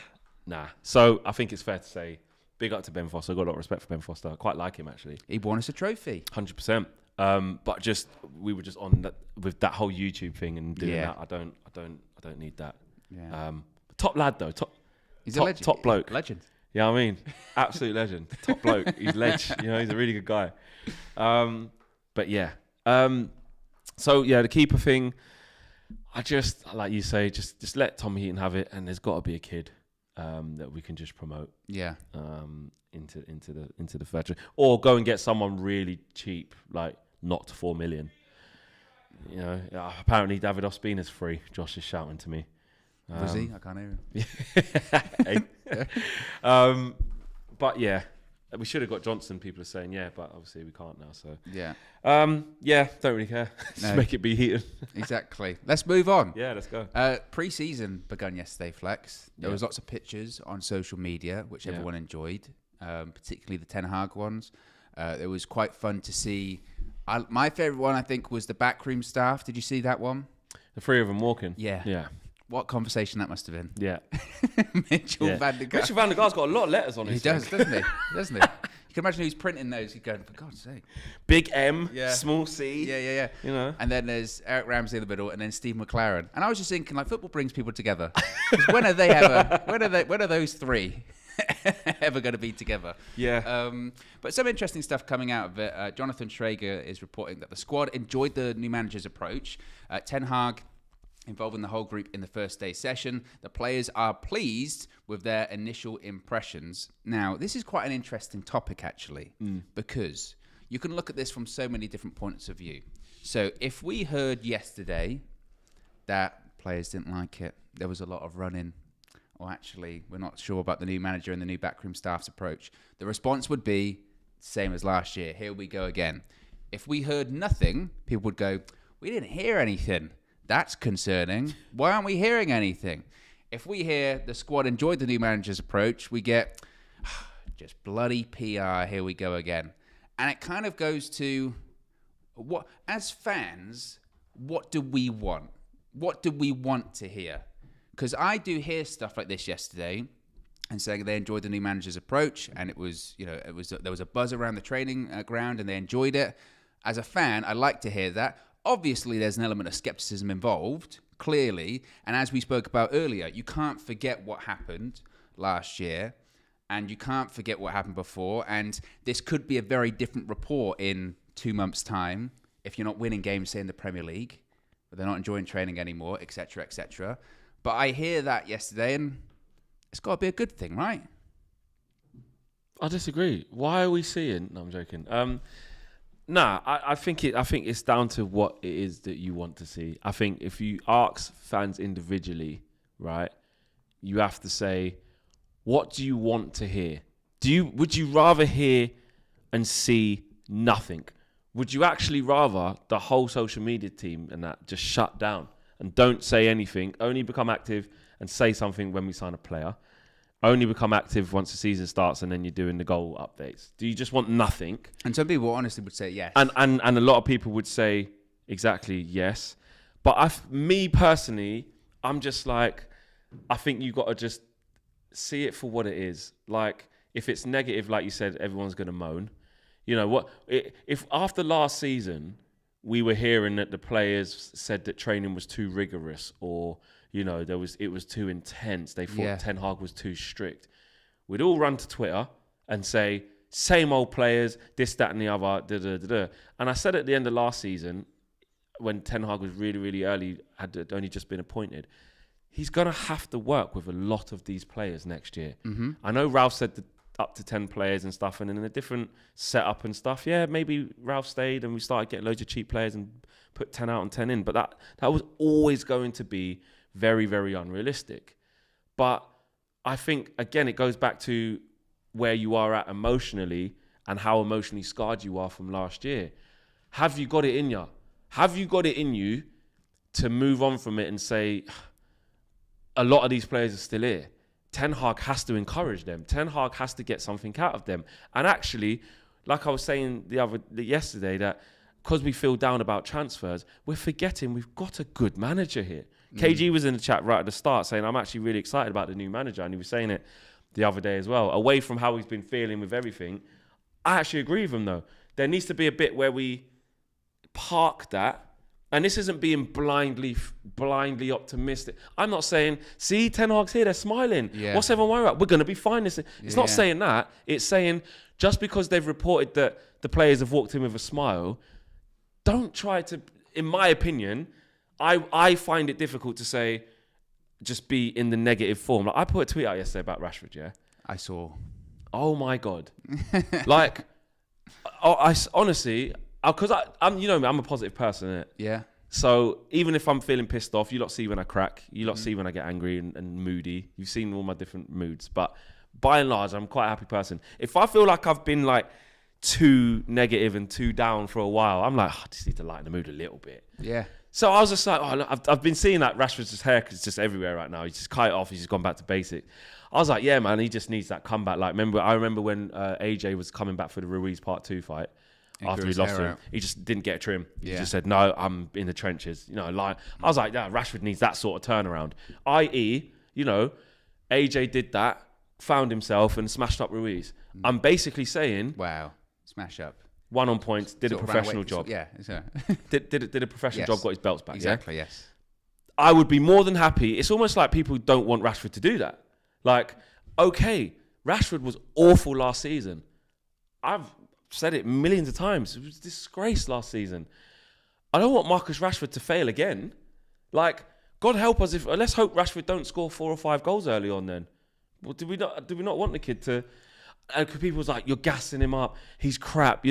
So I think it's fair to say, big up to Ben Foster. I've got a lot of respect for Ben Foster. I quite like him, actually. He won us a trophy. 100%. But we were just on that with that whole YouTube thing and doing that. I don't need that. Yeah. Top lad though. He's a legend. Top bloke. Legend. Yeah, I mean, absolute legend. Top bloke. He's ledge. He's a really good guy. But yeah. So yeah, the keeper thing. I just, like you say, just let Tom Heaton have it, and there's got to be a kid that we can just promote. Yeah. Into the factory, or go and get someone really cheap, like not 4 million. Apparently David Ospina's free. Josh is shouting to me. Was he? I can't hear him. But yeah, we should have got Johnson. People are saying but obviously we can't now. So yeah, don't really care. Just make it be Heaton. Exactly. Let's move on. Yeah, let's go. Pre-season begun yesterday, Flex. There was lots of pictures on social media, which everyone enjoyed, particularly the Ten Hag ones. It was quite fun to see. My favourite one, I think, was the backroom staff. Did you see that one? The three of them walking. Yeah. What conversation that must have been. Yeah. Mitchell van der Gaar. Mitchell van der Gaar's got a lot of letters on his doesn't he? Doesn't he? You can imagine who's printing those. He's going, for God's sake. Big M, small C. Yeah. And then there's Eric Ramsey in the middle, and then Steve McLaren. And I was just thinking, like, football brings people together. 'Cause when are those three ever going to be together? Yeah. But some interesting stuff coming out of it. Jonathan Schrager is reporting that the squad enjoyed the new manager's approach. Ten Hag involving the whole group in the first day session. The players are pleased with their initial impressions. Now, this is quite an interesting topic, actually, because you can look at this from so many different points of view. So if we heard yesterday that players didn't like it, there was a lot of running, or actually, we're not sure about the new manager and the new backroom staff's approach, the response would be same as last year. Here we go again. If we heard nothing, people would go, we didn't hear anything. That's concerning. Why aren't we hearing anything? If we hear the squad enjoyed the new manager's approach, we get just bloody PR. Here we go again. And it kind of goes to what, as fans, what do we want? What do we want to hear? Because I do hear stuff like this yesterday, and saying they enjoyed the new manager's approach, and it was, there was a buzz around the training ground, and they enjoyed it. As a fan, I like to hear that. Obviously, there's an element of skepticism involved, clearly. And as we spoke about earlier, you can't forget what happened last year, and you can't forget what happened before. And this could be a very different report in 2 months' time if you're not winning games, say, in the Premier League, but they're not enjoying training anymore, etc., etc. But I hear that yesterday, and it's got to be a good thing, right? I disagree. Why are we seeing? No, I'm joking. I think it's down to what it is that you want to see. I think if you ask fans individually, right, you have to say, what do you want to hear? Would you rather hear and see nothing? Would you actually rather the whole social media team and that just shut down and don't say anything, only become active and say something when we sign a player? only become active once the season starts, and then you're doing the goal updates? Do you just want nothing? And some people honestly would say yes. And a lot of people would say exactly yes. But me personally, I'm just like, I think you got to just see it for what it is. Like, if it's negative, like you said, everyone's going to moan. You know what? If after last season we were hearing that the players said that training was too rigorous, or it was too intense, they thought Ten Hag was too strict, we'd all run to Twitter and say, same old players, this, that, and the other. Da, da, da, da. And I said at the end of last season, when Ten Hag was really, really early, had only just been appointed, he's going to have to work with a lot of these players next year. Mm-hmm. I know Ralph said that up to 10 players and stuff, and in a different setup and stuff. Yeah, maybe Ralph stayed and we started getting loads of cheap players and put 10 out and 10 in. But that was always going to be very, very unrealistic. But I think, again, it goes back to where you are at emotionally and how emotionally scarred you are from last year. Have you got it in you? Have you got it in you to move on from it and say, a lot of these players are still here? Ten Hag has to encourage them. Ten Hag has to get something out of them. And actually, like I was saying yesterday, that because we feel down about transfers, we're forgetting we've got a good manager here. KG was in the chat right at the start saying, I'm actually really excited about the new manager. And he was saying it the other day as well. Away from how he's been feeling with everything, I actually agree with him though. There needs to be a bit where we park that. And this isn't being blindly optimistic. I'm not saying, see, Ten Hag's here, they're smiling. Yeah. What's everyone worried about? We're going to be fine. It's not saying that. It's saying, just because they've reported that the players have walked in with a smile, don't try to, in my opinion, I find it difficult to say, just be in the negative form. Like, I put a tweet out yesterday about Rashford, yeah? I saw. Oh my God. Like, I honestly... Because I'm a positive person, innit? Yeah. So even if I'm feeling pissed off, you lot see when I crack. You lot see when I get angry and moody. You've seen all my different moods. But by and large, I'm quite a happy person. If I feel like I've been like too negative and too down for a while, I'm like, I just need to lighten the mood a little bit. Yeah. So I was just like, I've been seeing that Rashford's hair is just everywhere right now. He's just cut it off. He's just gone back to basic. I was like, yeah, man, he just needs that comeback. Like, I remember when AJ was coming back for the Ruiz Part 2 fight. After he lost him, he just didn't get a trim. He just said, no, I'm in the trenches. I was like, yeah, Rashford needs that sort of turnaround. I.e., AJ did that, found himself and smashed up Ruiz. I'm basically saying... Wow. Smash up. Won on points, did a professional job. Yeah. did a professional job, got his belts back. Exactly, yes. I would be more than happy. It's almost like people don't want Rashford to do that. Like, okay, Rashford was awful last season. I've said it millions of times. It was a disgrace last season. I don't want Marcus Rashford to fail again. Like, God help us if. Let's hope Rashford don't score 4 or 5 goals early on. Then, well, do we not want the kid to? And people was like, you're gassing him up. He's crap.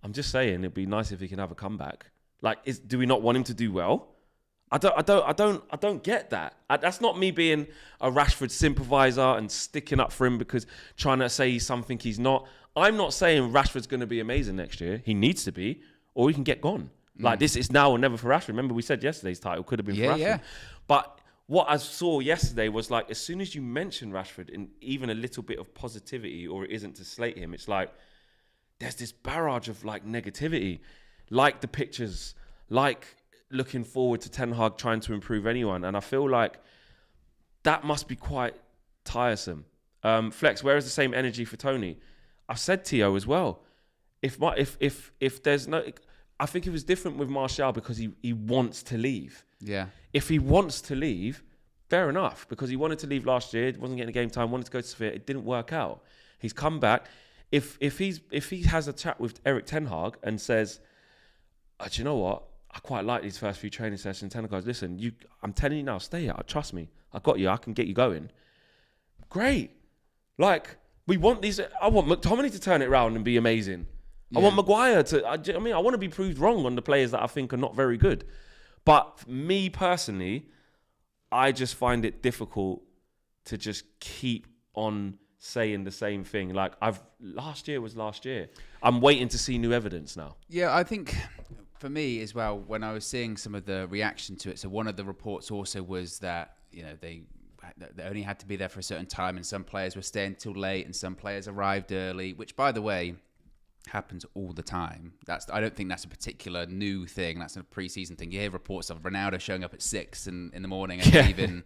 I'm just saying, it'd be nice if he can have a comeback. Like, do we not want him to do well? I don't get that. That's not me being a Rashford sympathiser and sticking up for him because trying to say he's something he's not. I'm not saying Rashford's going to be amazing next year. He needs to be, or he can get gone. Like, this is now or never for Rashford. Remember, we said yesterday's title could have been for Rashford. Yeah. But what I saw yesterday was like, as soon as you mention Rashford in even a little bit of positivity, or it isn't to slate him, it's like there's this barrage of like negativity, like the pictures, like looking forward to Ten Hag trying to improve anyone. And I feel like that must be quite tiresome. Flex, where is the same energy for Tony? I've said Tio as well. If there's no, I think it was different with Martial because he wants to leave. Yeah. If he wants to leave, fair enough, because he wanted to leave last year, wasn't getting game time, wanted to go to Sevilla, it didn't work out. He's come back. If he has a chat with Eric Ten Hag and says, do you know what? I quite like these first few training sessions. Ten Hag goes, listen, I'm telling you now, stay out. Trust me. I got you. I can get you going. Great. Like, we want these. I want McTominay to turn it around and be amazing. Yeah. I want Maguire to. I want to be proved wrong on the players that I think are not very good. But me personally, I just find it difficult to just keep on saying the same thing. Like, last year was last year. I'm waiting to see new evidence now. Yeah, I think for me as well, when I was seeing some of the reaction to it, so one of the reports also was that, they they only had to be there for a certain time, and some players were staying till late, and some players arrived early, which, by the way, happens all the time. I don't think that's a particular new thing. That's a pre-season thing. You hear reports of Ronaldo showing up at 6 in the morning and leaving,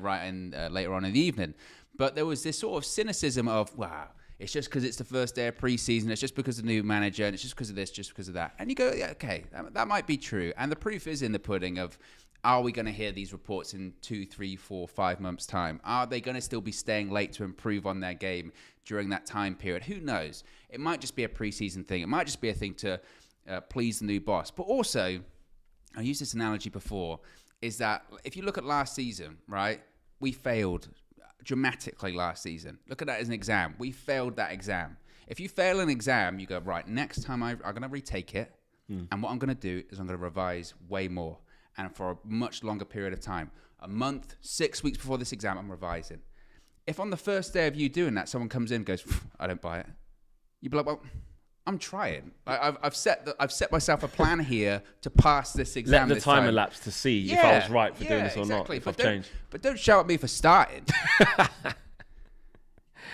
right in later on in the evening. But there was this sort of cynicism of, wow, it's just because it's the first day of pre-season, it's just because of the new manager, and it's just because of this, just because of that. And you go, yeah, okay, that might be true. And the proof is in the pudding of, are we going to hear these reports in 2, 3, 4, 5 months' time? Are they going to still be staying late to improve on their game during that time period? Who knows? It might just be a pre-season thing. It might just be a thing to please the new boss. But also, I used this analogy before, is that if you look at last season, right, we failed dramatically last season. Look at that as an exam. We failed that exam. If you fail an exam, you go, right, next time I'm going to retake it, and what I'm going to do is I'm going to revise way more, and for a much longer period of time. A month, 6 weeks before this exam, I'm revising. If on the first day of you doing that, someone comes in and goes, I don't buy it, you'd be like, well, I'm trying. I've set myself a plan here to pass this exam. Let the time elapse to see if I was right for doing this or not. If I've changed. But don't shout at me for starting.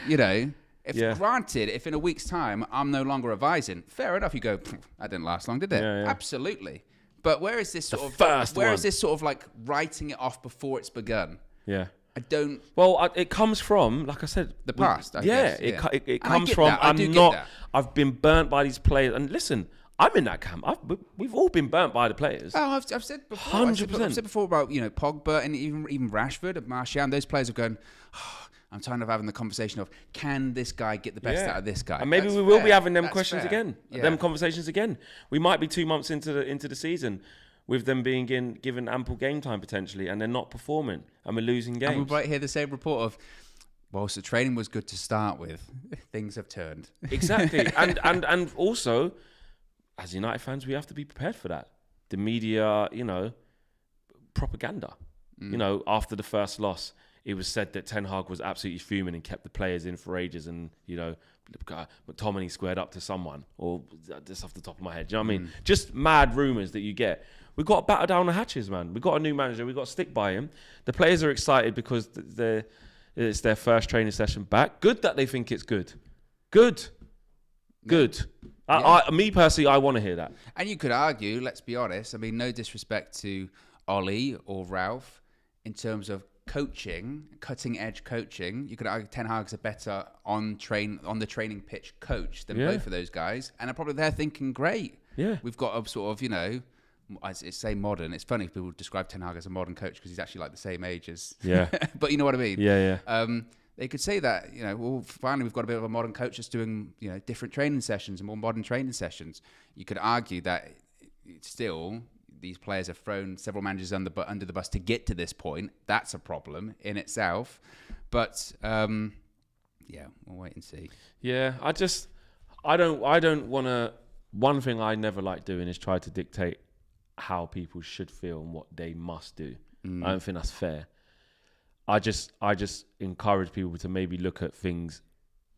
Granted, if in a week's time I'm no longer revising, fair enough. You go, that didn't last long, did it? Yeah. Absolutely. But where is this sort of like writing it off before it's begun? Yeah. I don't. Well, it comes from, like I said, the past. I guess. It comes from. I've been burnt by these players, and listen, I'm in that camp. We've all been burnt by the players. Oh, I've said before. 100%. I've said before about Pogba and even Rashford and Martial. Those players have gone. Oh, I'm tired of having the conversation of, can this guy get the best out of this guy? And maybe we will be having them questions again, them conversations again. We might be 2 months into the season with them being given ample game time potentially, and they're not performing, and we're losing games. And we might hear the same report of, whilst the training was good to start with, things have turned. Exactly. and also, as United fans, we have to be prepared for that. The media, propaganda. After the first loss, it was said that Ten Hag was absolutely fuming and kept the players in for ages, and McTominay squared up to someone, or just off the top of my head. Do you know what I mean? Just mad rumours that you get. We've got to batter down the hatches, man. We've got a new manager. We've got to stick by him. The players are excited because it's their first training session back. Good that they think it's good. Good. Yeah. Me personally, I want to hear that. And you could argue, let's be honest, I mean, no disrespect to Ollie or Ralph in terms of coaching, cutting edge coaching. You could argue Ten Hag's a better on the training pitch coach than both of those guys, and they're thinking, great. Yeah, we've got a sort of I say modern. It's funny if people describe Ten Hag as a modern coach because he's actually like the same age as. Yeah, but you know what I mean. Yeah. They could say that well, finally we've got a bit of a modern coach that's doing different training sessions and more modern training sessions. You could argue that still, these players have thrown several managers under the bus to get to this point. That's a problem in itself. But we'll wait and see. Yeah, I don't want to. One thing I never like doing is try to dictate how people should feel and what they must do. I don't think that's fair. I just encourage people to maybe look at things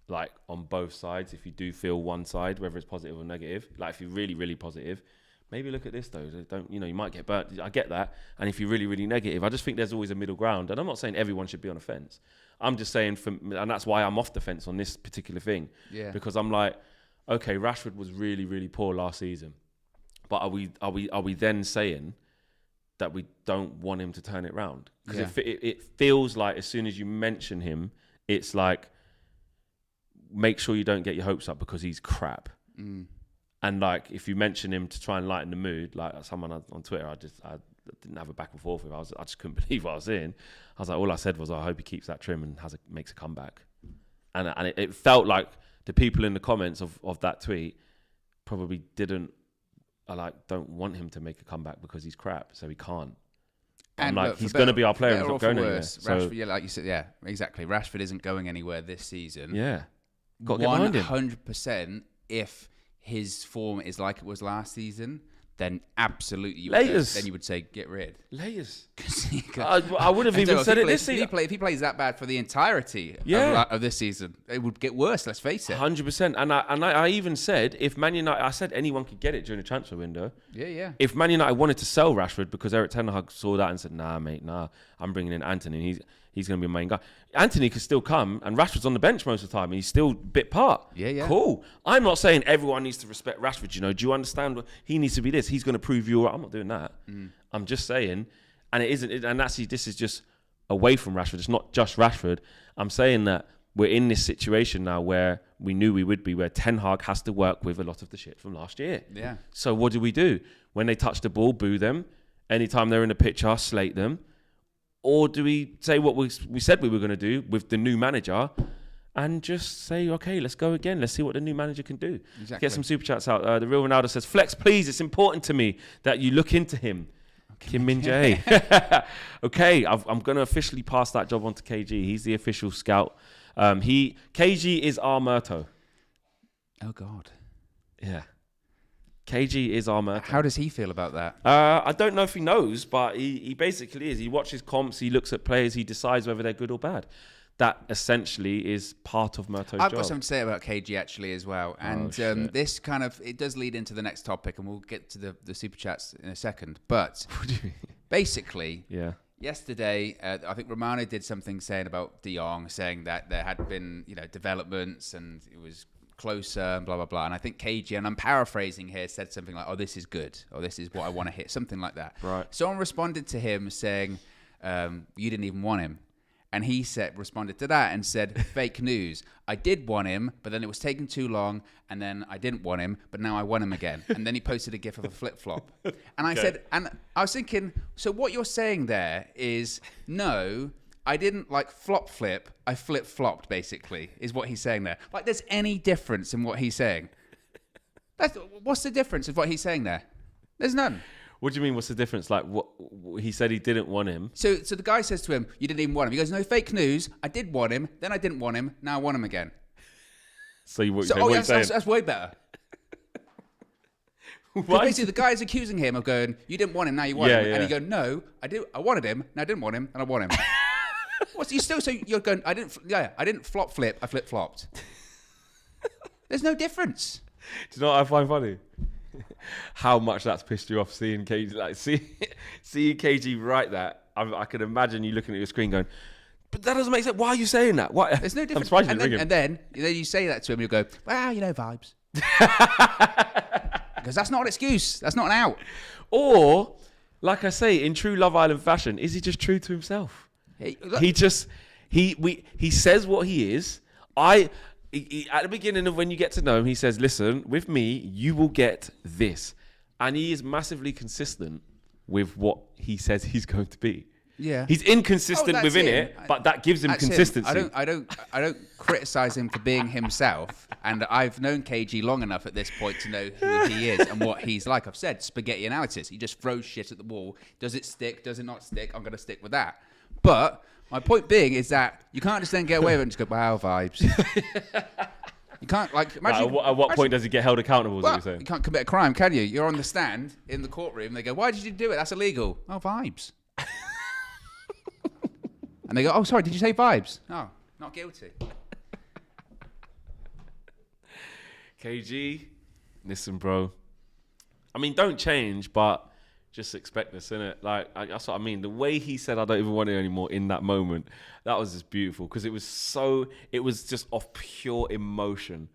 like on both sides. If you do feel one side, whether it's positive or negative, like if you're really, really positive, maybe look at this though. Don't you might get burnt. I get that. And if you're really, really negative, I just think there's always a middle ground. And I'm not saying everyone should be on a fence. I'm just saying, and that's why I'm off the fence on this particular thing. Yeah. Because I'm like, okay, Rashford was really, really poor last season, but are we then saying that we don't want him to turn it round? Because it feels like as soon as you mention him, it's like, make sure you don't get your hopes up because he's crap. And like, if you mention him to try and lighten the mood, like someone on Twitter, I didn't have a back and forth with. I just couldn't believe what I was seeing. I was like, all I said was, I hope he keeps that trim and makes a comeback. And it felt like the people in the comments of that tweet probably don't want him to make a comeback because he's crap, so he can't. And like, he's going to be our player. He's not going anywhere. Rashford, like you said, yeah, exactly. Rashford isn't going anywhere this season. Yeah, got to get behind him. 100%. If his form is like it was last season, then absolutely you would say get rid. Layers. I would have even said it this season. If he plays that bad for the entirety of this season, it would get worse, let's face it. 100%. And I even said, if Man United, I said anyone could get it during the transfer window. Yeah. If Man United wanted to sell Rashford because Eric Ten Hag saw that and said, nah, mate, I'm bringing in Antony. And he's going to be a main guy. Antony could still come, and Rashford's on the bench most of the time, and he's still bit part. Yeah. Cool. I'm not saying everyone needs to respect Rashford. You know, do you understand? He needs to be this. He's going to prove you. I'm not doing that. I'm just saying, and it isn't. And actually, this is just away from Rashford. It's not just Rashford. I'm saying that we're in this situation now where we knew we would be, where Ten Hag has to work with a lot of the shit from last year. Yeah. So what do? When they touch the ball, boo them. Anytime they're in the picture, slate them. Or do we say what we said we were going to do with the new manager and just say, okay, let's go again. Let's see what the new manager can do. Exactly. Get some super chats out. The real Ronaldo says, Flex, please. It's important to me that you look into him. Kim Min-jae. Okay, I'm going to officially pass that job on to KG. He's the official scout. KG is our Murto. Oh, God. Yeah. KG is our Murto. How does he feel about that? I don't know if he knows, but he basically is. He watches comps, he looks at players, he decides whether they're good or bad. That essentially is part of Murto's job. I've got something to say about KG actually as well. And this kind of, it does lead into the next topic, and we'll get to the super chats in a second. But basically, yesterday, I think Romano did something saying about De Jong, saying that there had been, developments and it was closer and blah, blah, blah. And I think KG, and I'm paraphrasing here, said something like, oh, this is good, or this is what I want to hit, something like that. Right. Someone responded to him saying, you didn't even want him. And he responded to that and said, fake news. I did want him, but then it was taking too long, and then I didn't want him, but now I want him again. And then he posted a gif of a flip-flop. And I said, and I was thinking, so what you're saying there is, no, I didn't flip, I flip-flopped, basically, is what he's saying there. Like, there's any difference in what he's saying. What's the difference of what he's saying there? There's none. What do you mean? What's the difference? Like, what he said he didn't want him. So the guy says to him, "You didn't even want him." He goes, "No, fake news. I did want him. Then I didn't want him. Now I want him again." So you what you're saying? That's way better. Basically, the guy's accusing him of going, "You didn't want him. Now you want him." Yeah. And he goes, "No, I did. I wanted him. Now I didn't want him, and I want him." What's you still? So you're going? I didn't flip. I flip flopped. There's no difference. Do you know what I find funny? How much that's pissed you off seeing KG, seeing KG write that. I can imagine you looking at your screen going, but that doesn't make sense. Why are you saying that? Why? There's no difference. I'm surprised you didn't ring him. And then you say that to him, you go, well, vibes. Because that's not an excuse. That's not an out. Or, like I say, in true Love Island fashion, is he just true to himself? He says what he is. At the beginning of when you get to know him, he says, listen, with me, you will get this. And he is massively consistent with what he says he's going to be. Yeah. He's inconsistent within it, but that gives him consistency. I don't criticize him for being himself. And I've known KG long enough at this point to know who he is and what he's like. I've said spaghetti analysis. He just throws shit at the wall. Does it stick? Does it not stick? I'm going to stick with that. But my point being is that you can't just then get away with it and just go, wow, vibes. You can't, imagine... At what point does he get held accountable, is what you're saying? You can't commit a crime, can you? You're on the stand in the courtroom. They go, why did you do it? That's illegal. Oh, vibes. And they go, oh, sorry, did you say vibes? No, not guilty. KG, listen, bro. I mean, don't change, but... just expect this, innit? That's what I mean. The way he said, I don't even want it anymore in that moment, that was just beautiful because it was just off pure emotion,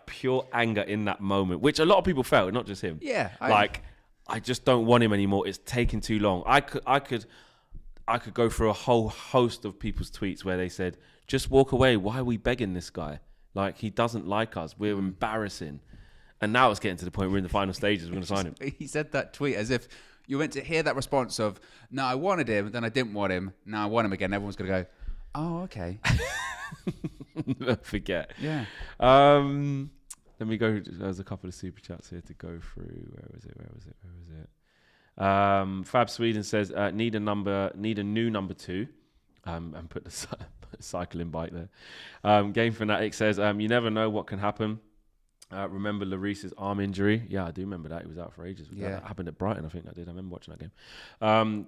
pure anger in that moment, which a lot of people felt, not just him. Yeah. I just don't want him anymore. It's taking too long. I could go through a whole host of people's tweets where they said, just walk away. Why are we begging this guy? He doesn't like us. We're embarrassing. And now it's getting to the point we're in the final stages. We're going to sign him. He said that tweet as if you went to hear that response of, no, I wanted him, then I didn't want him, now I want him again. Everyone's going to go, oh, okay. Forget. Yeah. Let me go. There's a couple of super chats here to go through. Where was it? Fab Sweden says, need a new number 2. And put the cycling bike there. Game Fanatic says, you never know what can happen. Remember Lloris's arm injury? Yeah, I do remember that. He was out for ages. That happened at Brighton, I think that did. I remember watching that game.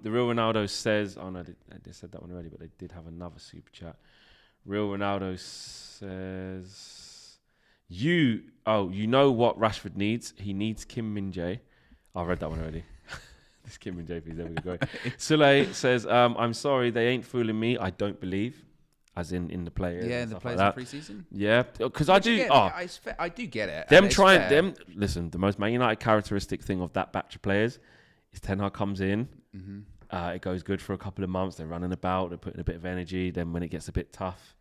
The Real Ronaldo says... Oh, no, they said that one already, but they did have another super chat. Real Ronaldo says... You know what Rashford needs? He needs Kim Min-jae. I read that one already. This Kim and JP's never going to go. Sule says, I'm sorry, they ain't fooling me. I don't believe. As in the players. Yeah, and the stuff players like in that. pre-season. Yeah, because I do. I do get it. Them and it's trying fair. listen. The most Man United characteristic thing of that batch of players is Ten Hag comes in. It goes good for a couple of months. They're running about. They're putting a bit of energy. Then when it gets a bit tough,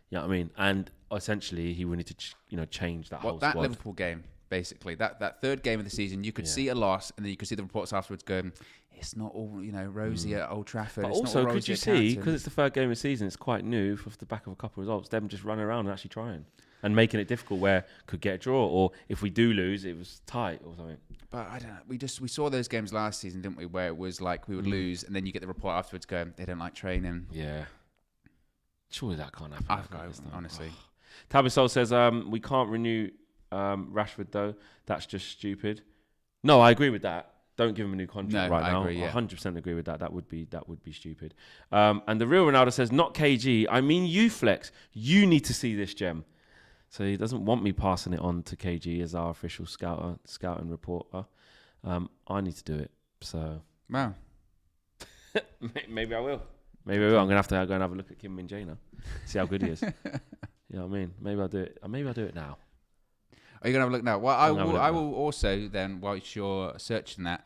you know what I mean. And essentially, he will need to change that whole That squad. Liverpool game, basically, that third game of the season, you could see a loss, and then you could see the reports afterwards going, "It's not all rosy at Old Trafford." But it's also, not all could you rosy at see, Carrington." because it's the third game of the season, it's quite new, off the back of a couple of results, them just running around and actually trying and making it difficult where could get a draw, or if we do lose, it was tight or something. But I don't know. We saw those games last season, didn't we? Where it was like we would lose, and then you get the report afterwards going, "They don't like training." Yeah. Surely that can't happen. Honestly. Tabasol says, we can't renew Rashford, though. That's just stupid. No, I agree with that. Don't give him a new contract right now. Agree, yeah. 100% agree with that. That would be stupid. And the real Ronaldo says, not KG. I mean you, Flex. You need to see this gem. So he doesn't want me passing it on to KG as our official scout and reporter. I need to do it. So Wow. maybe I will. Maybe I will. I'm gonna have to go and have a look at Kim Min Jae now. See how good he is. You know what I mean? Maybe I'll do it. Maybe I'll do it now. Are you going to have a look now? Well, I now. will also then, whilst you're searching that,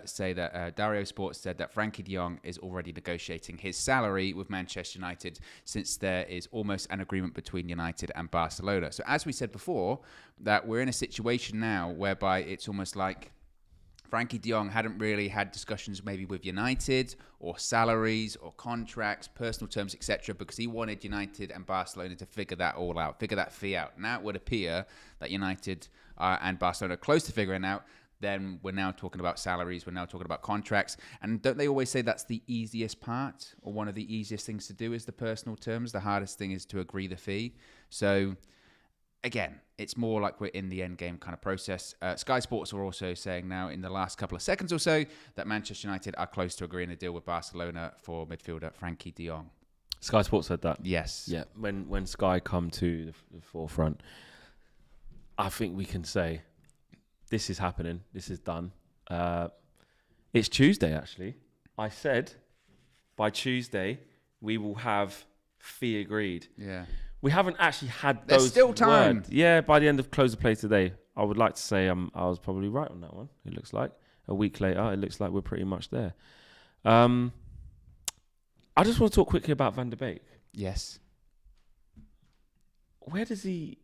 say that Dario Sports said that Frankie de Jong is already negotiating his salary with Manchester United, since there is almost an agreement between United and Barcelona. So as we said before, that we're in a situation now whereby it's almost like Frankie de Jong hadn't really had discussions maybe with United or salaries or contracts, personal terms, etc., because he wanted United and Barcelona to figure that all out, figure that fee out. Now it would appear that United and Barcelona are close to figuring out. Then we're now talking about salaries, we're now talking about contracts. And don't they always say that's the easiest part, or one of the easiest things to do is the personal terms? The hardest thing is to agree the fee. So again, it's more like we're in the end game kind of process. Sky Sports are also saying now in the last couple of seconds or so that Manchester United are close to agreeing a deal with Barcelona for midfielder Frankie de Jong. Sky Sports said that. Yes. Yeah. When Sky come to the forefront, I think we can say this is happening. This is done. It's Tuesday, actually. I said by Tuesday we will have fee agreed. Yeah. We haven't actually had There's those still time. words. Yeah, by the end of close of play today, I would like to say I was probably right on that one. It looks like a week later, it looks like we're pretty much there. I just want to talk quickly about Van der Beek. Yes. Where's he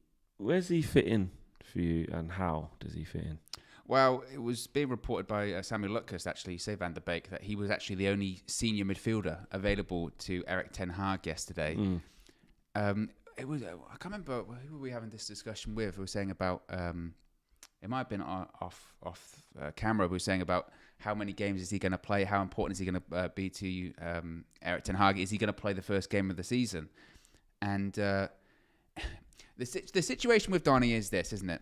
fit in for you, and how does he fit in? Well, it was being reported by Samuel Lutkes, actually, say Van der Beek, that he was actually the only senior midfielder available to Erik ten Hag yesterday. It was, I can't remember who were we having this discussion with. We were saying about, it might have been off camera. We were saying about how many games is he going to play? How important is he going to be to Erik ten Hag? Is he going to play the first game of the season? And the situation with Donny is this, isn't it?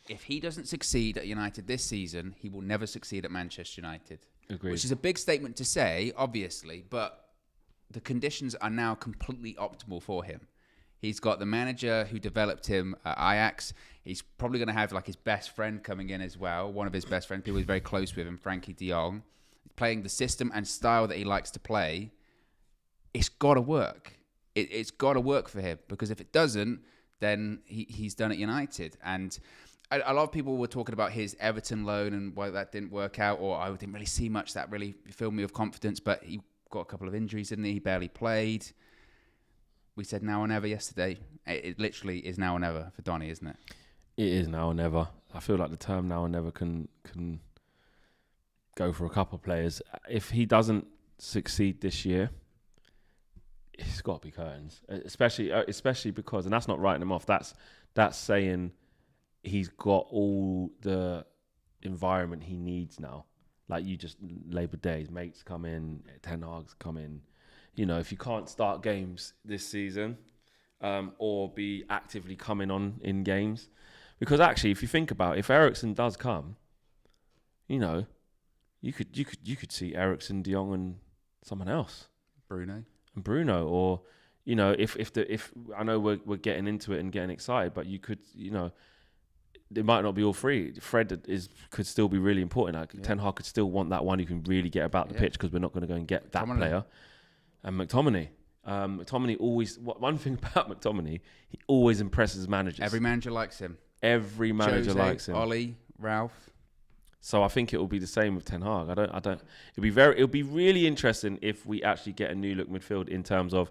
If he doesn't succeed at United this season, he will never succeed at Manchester United. Agreed. Which is a big statement to say, obviously, but the conditions are now completely optimal for him. He's got the manager who developed him at Ajax. He's probably going to have like his best friend coming in as well. One of his best friends, people he's very close with him, Frankie de Jong. Playing the system and style that he likes to play. It's got to work. It's got to work for him, because if it doesn't, then he's done at United. And a lot of people were talking about his Everton loan and why that didn't work out, or I didn't really see much that really filled me with confidence, but he got a couple of injuries, didn't he? He barely played. We said now or never yesterday. It literally is now or never for Donny, isn't it? It is now or never. I feel like the term now or never can go for a couple of players. If he doesn't succeed this year, it's got to be curtains. Especially because, and that's not writing him off. That's saying he's got all the environment he needs now. Like you just Labour Day, his mates come in, Ten Hag's come in. You know, if you can't start games this season, or be actively coming on in games, because actually, if you think about it, if Eriksen does come, you know, you could see Eriksen, De Jong, and someone else, Bruno, or you know, if I know we're getting into it and getting excited, but you could, you know, it might not be all free. Fred could still be really important. Like, Ten Hag could still want that one who can really get about the pitch, because we're not going to go and get that player. And McTominay. McTominay always... One thing about McTominay, he always impresses managers. Every manager likes him. Every manager likes him. Ollie, Ralph. So I think it will be the same with Ten Hag. It'll be really interesting if we actually get a new look midfield, in terms of,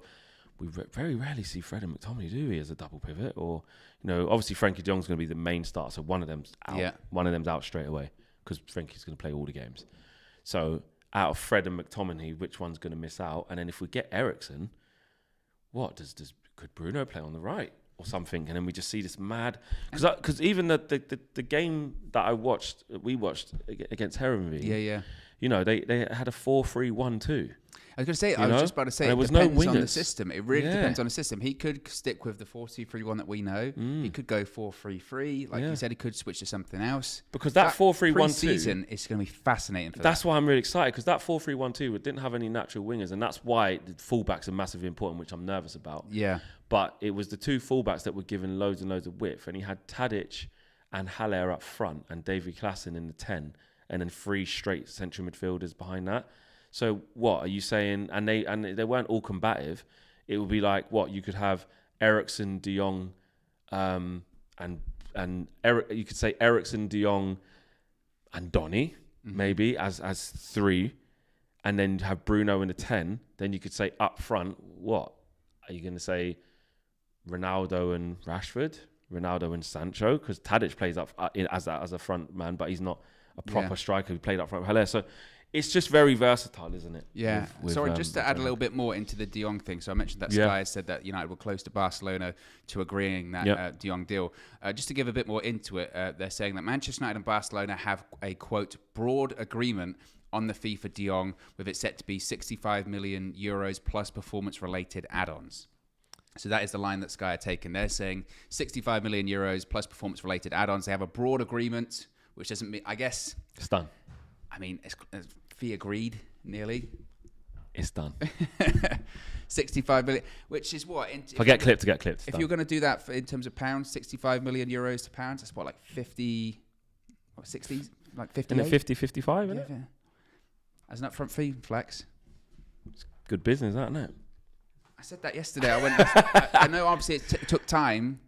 we very rarely see Fred and McTominay, do we, as a double pivot? Or, obviously Frankie de Jong's going to be the main starter, so one of them's out. Yeah. One of them's out straight away, because Frankie's going to play all the games. So out of Fred and McTominay, which one's going to miss out? And then if we get Eriksen, could Bruno play on the right or something? And then we just see this mad... Because even the game that we watched against Herenveen, they had a 4-3-1-2. I was going to say, I was just about to say, it depends on the system. It really depends on the system. He could stick with the 4-2-3-1 that we know. He could go 4-3-3. Like you said, he could switch to something else. Because that 4-3-1-2... Pre-season is going to be fascinating for That's why I'm really excited, because that 4-3-1-2 didn't have any natural wingers, and that's why the fullbacks are massively important, which I'm nervous about. Yeah. But it was the two fullbacks that were given loads and loads of width, and he had Tadic and Haller up front, and David Klaassen in the 10, and then 3 straight central midfielders behind that. So what are you saying? And they weren't all combative. It would be like, what, you could have Eriksen, De Jong, and Eric. You could say Eriksen, De Jong, and Donny maybe as 3, and then have Bruno in the 10. Then you could say up front, what are you going to say? Ronaldo and Rashford, Ronaldo and Sancho, because Tadic plays up as a front man, but he's not a proper striker who played up front with Haller. So it's just very versatile, isn't it? Yeah. Sorry, just to add a little bit more into the De Jong thing. So I mentioned that Sky has said that United were close to Barcelona to agreeing that De Jong deal. Just to give a bit more into it, they're saying that Manchester United and Barcelona have a, quote, broad agreement on the fee for De Jong, with it set to be 65 million euros plus performance-related add-ons. So that is the line that Sky are taking. They're saying 65 million euros plus performance-related add-ons. They have a broad agreement, which doesn't mean, I guess... It's done. I mean, it's fee agreed, nearly. It's done. 65 million, which is what? If I get clipped, to get clipped. If you're going to do that in terms of pounds, 65 million euros to pounds, that's what, like 50, 60, like 50? Isn't it 50, 55, isn't it? Yeah. As an upfront fee, Flex. It's good business, that, isn't it? I said that yesterday. I know obviously it took time.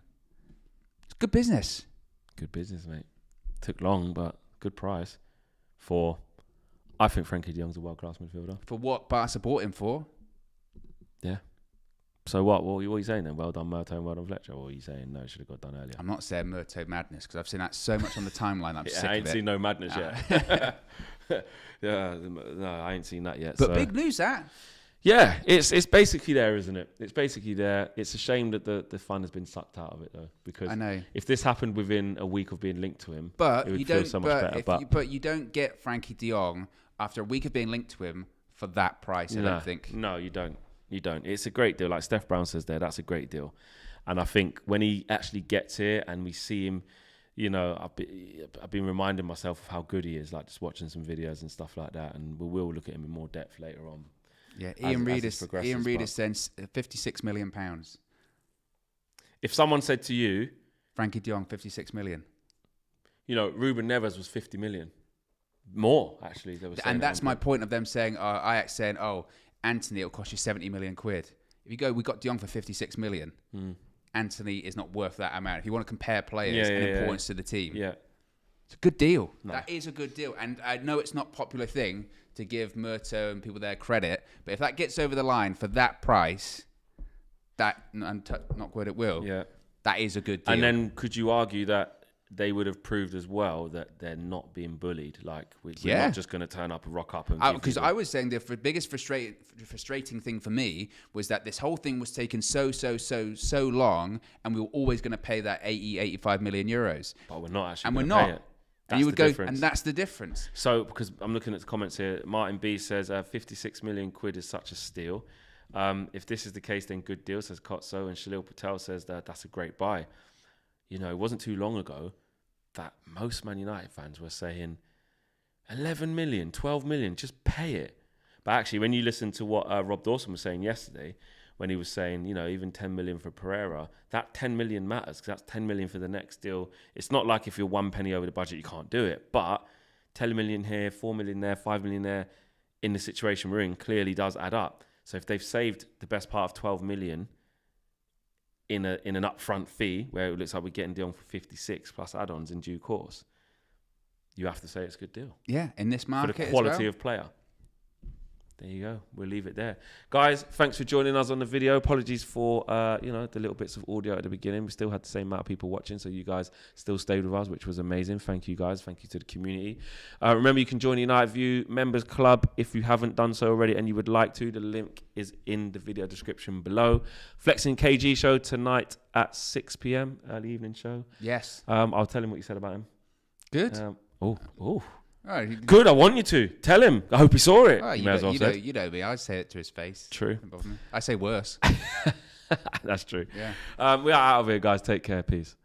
It's good business. Good business, mate. Took long, but good price I think Frankie de Jong's a world-class midfielder. For what Barca bought him for. Yeah. So what? What are you saying then? Well done, Murto, and well done, Fletcher? Or are you saying no, should have got done earlier? I'm not saying Murto madness, because I've seen that so much on the timeline. I'm sick of it. I ain't seen no madness yet. Yeah, no, I ain't seen that yet. But big news, that. Yeah, it's basically there, isn't it? It's basically there. It's a shame that the fun has been sucked out of it, though, because I know if this happened within a week of being linked to him, but it would feel so much better. But you don't get Frankie de Jong after a week of being linked to him for that price, I don't think. No, you don't. You don't. It's a great deal. Like Steph Brown says there, that's a great deal. And I think when he actually gets here and we see him, I've been reminding myself of how good he is, like just watching some videos and stuff like that. And we will look at him in more depth later on. Yeah, Ian Reid is saying £56 million. If someone said to you, Frankie de Jong, 56 million. Ruben Neves was 50 million. More, actually. They were saying and that's my point of them saying, Ajax saying, Antony, it'll cost you 70 million quid. If you go, we got de Jong for 56 million. Anthony is not worth that amount. If you want to compare players and importance to the team, it's a good deal. No. That is a good deal. And I know it's not a popular thing to give Murto and people their credit, but if that gets over the line for that price, not quite it will. Yeah, that is a good deal. And then could you argue that they would have proved as well that they're not being bullied? Like, we're not just going to turn up and rock up and... Because I was saying the biggest frustrating thing for me was that this whole thing was taking so long, and we were always going to pay that 85 million euros. But we're not actually. And we're not. Pay it. And you would go, difference. And that's the difference. So, because I'm looking at the comments here, Martin B says 56 million quid is such a steal. If this is the case, then good deal, says Kotso. And Shalil Patel says that's a great buy. It wasn't too long ago that most Man United fans were saying 11 million, 12 million, just pay it. But actually, when you listen to what Rob Dawson was saying yesterday, when he was saying, you know, even 10 million for Pereira, that 10 million matters because that's 10 million for the next deal. It's not like if you're 1 penny over the budget, you can't do it. But 10 million here, 4 million there, 5 million there, in the situation we're in, clearly does add up. So if they've saved the best part of 12 million in an upfront fee, where it looks like we're getting Jong for 56 plus add-ons in due course, you have to say it's a good deal. Yeah, in this market for the quality of player. There you go. We'll leave it there. Guys, thanks for joining us on the video. Apologies for, the little bits of audio at the beginning. We still had the same amount of people watching, so you guys still stayed with us, which was amazing. Thank you, guys. Thank you to the community. Remember, you can join the United View Members Club if you haven't done so already and you would like to. The link is in the video description below. Flexing KG show tonight at 6 p.m, early evening show. Yes. I'll tell him what you said about him. Good. Oh, good. I want you to tell him. I hope he saw it. Oh, you know me. I'd say it to his face. True. I say worse. That's true. Yeah. We are out of here, guys. Take care. Peace.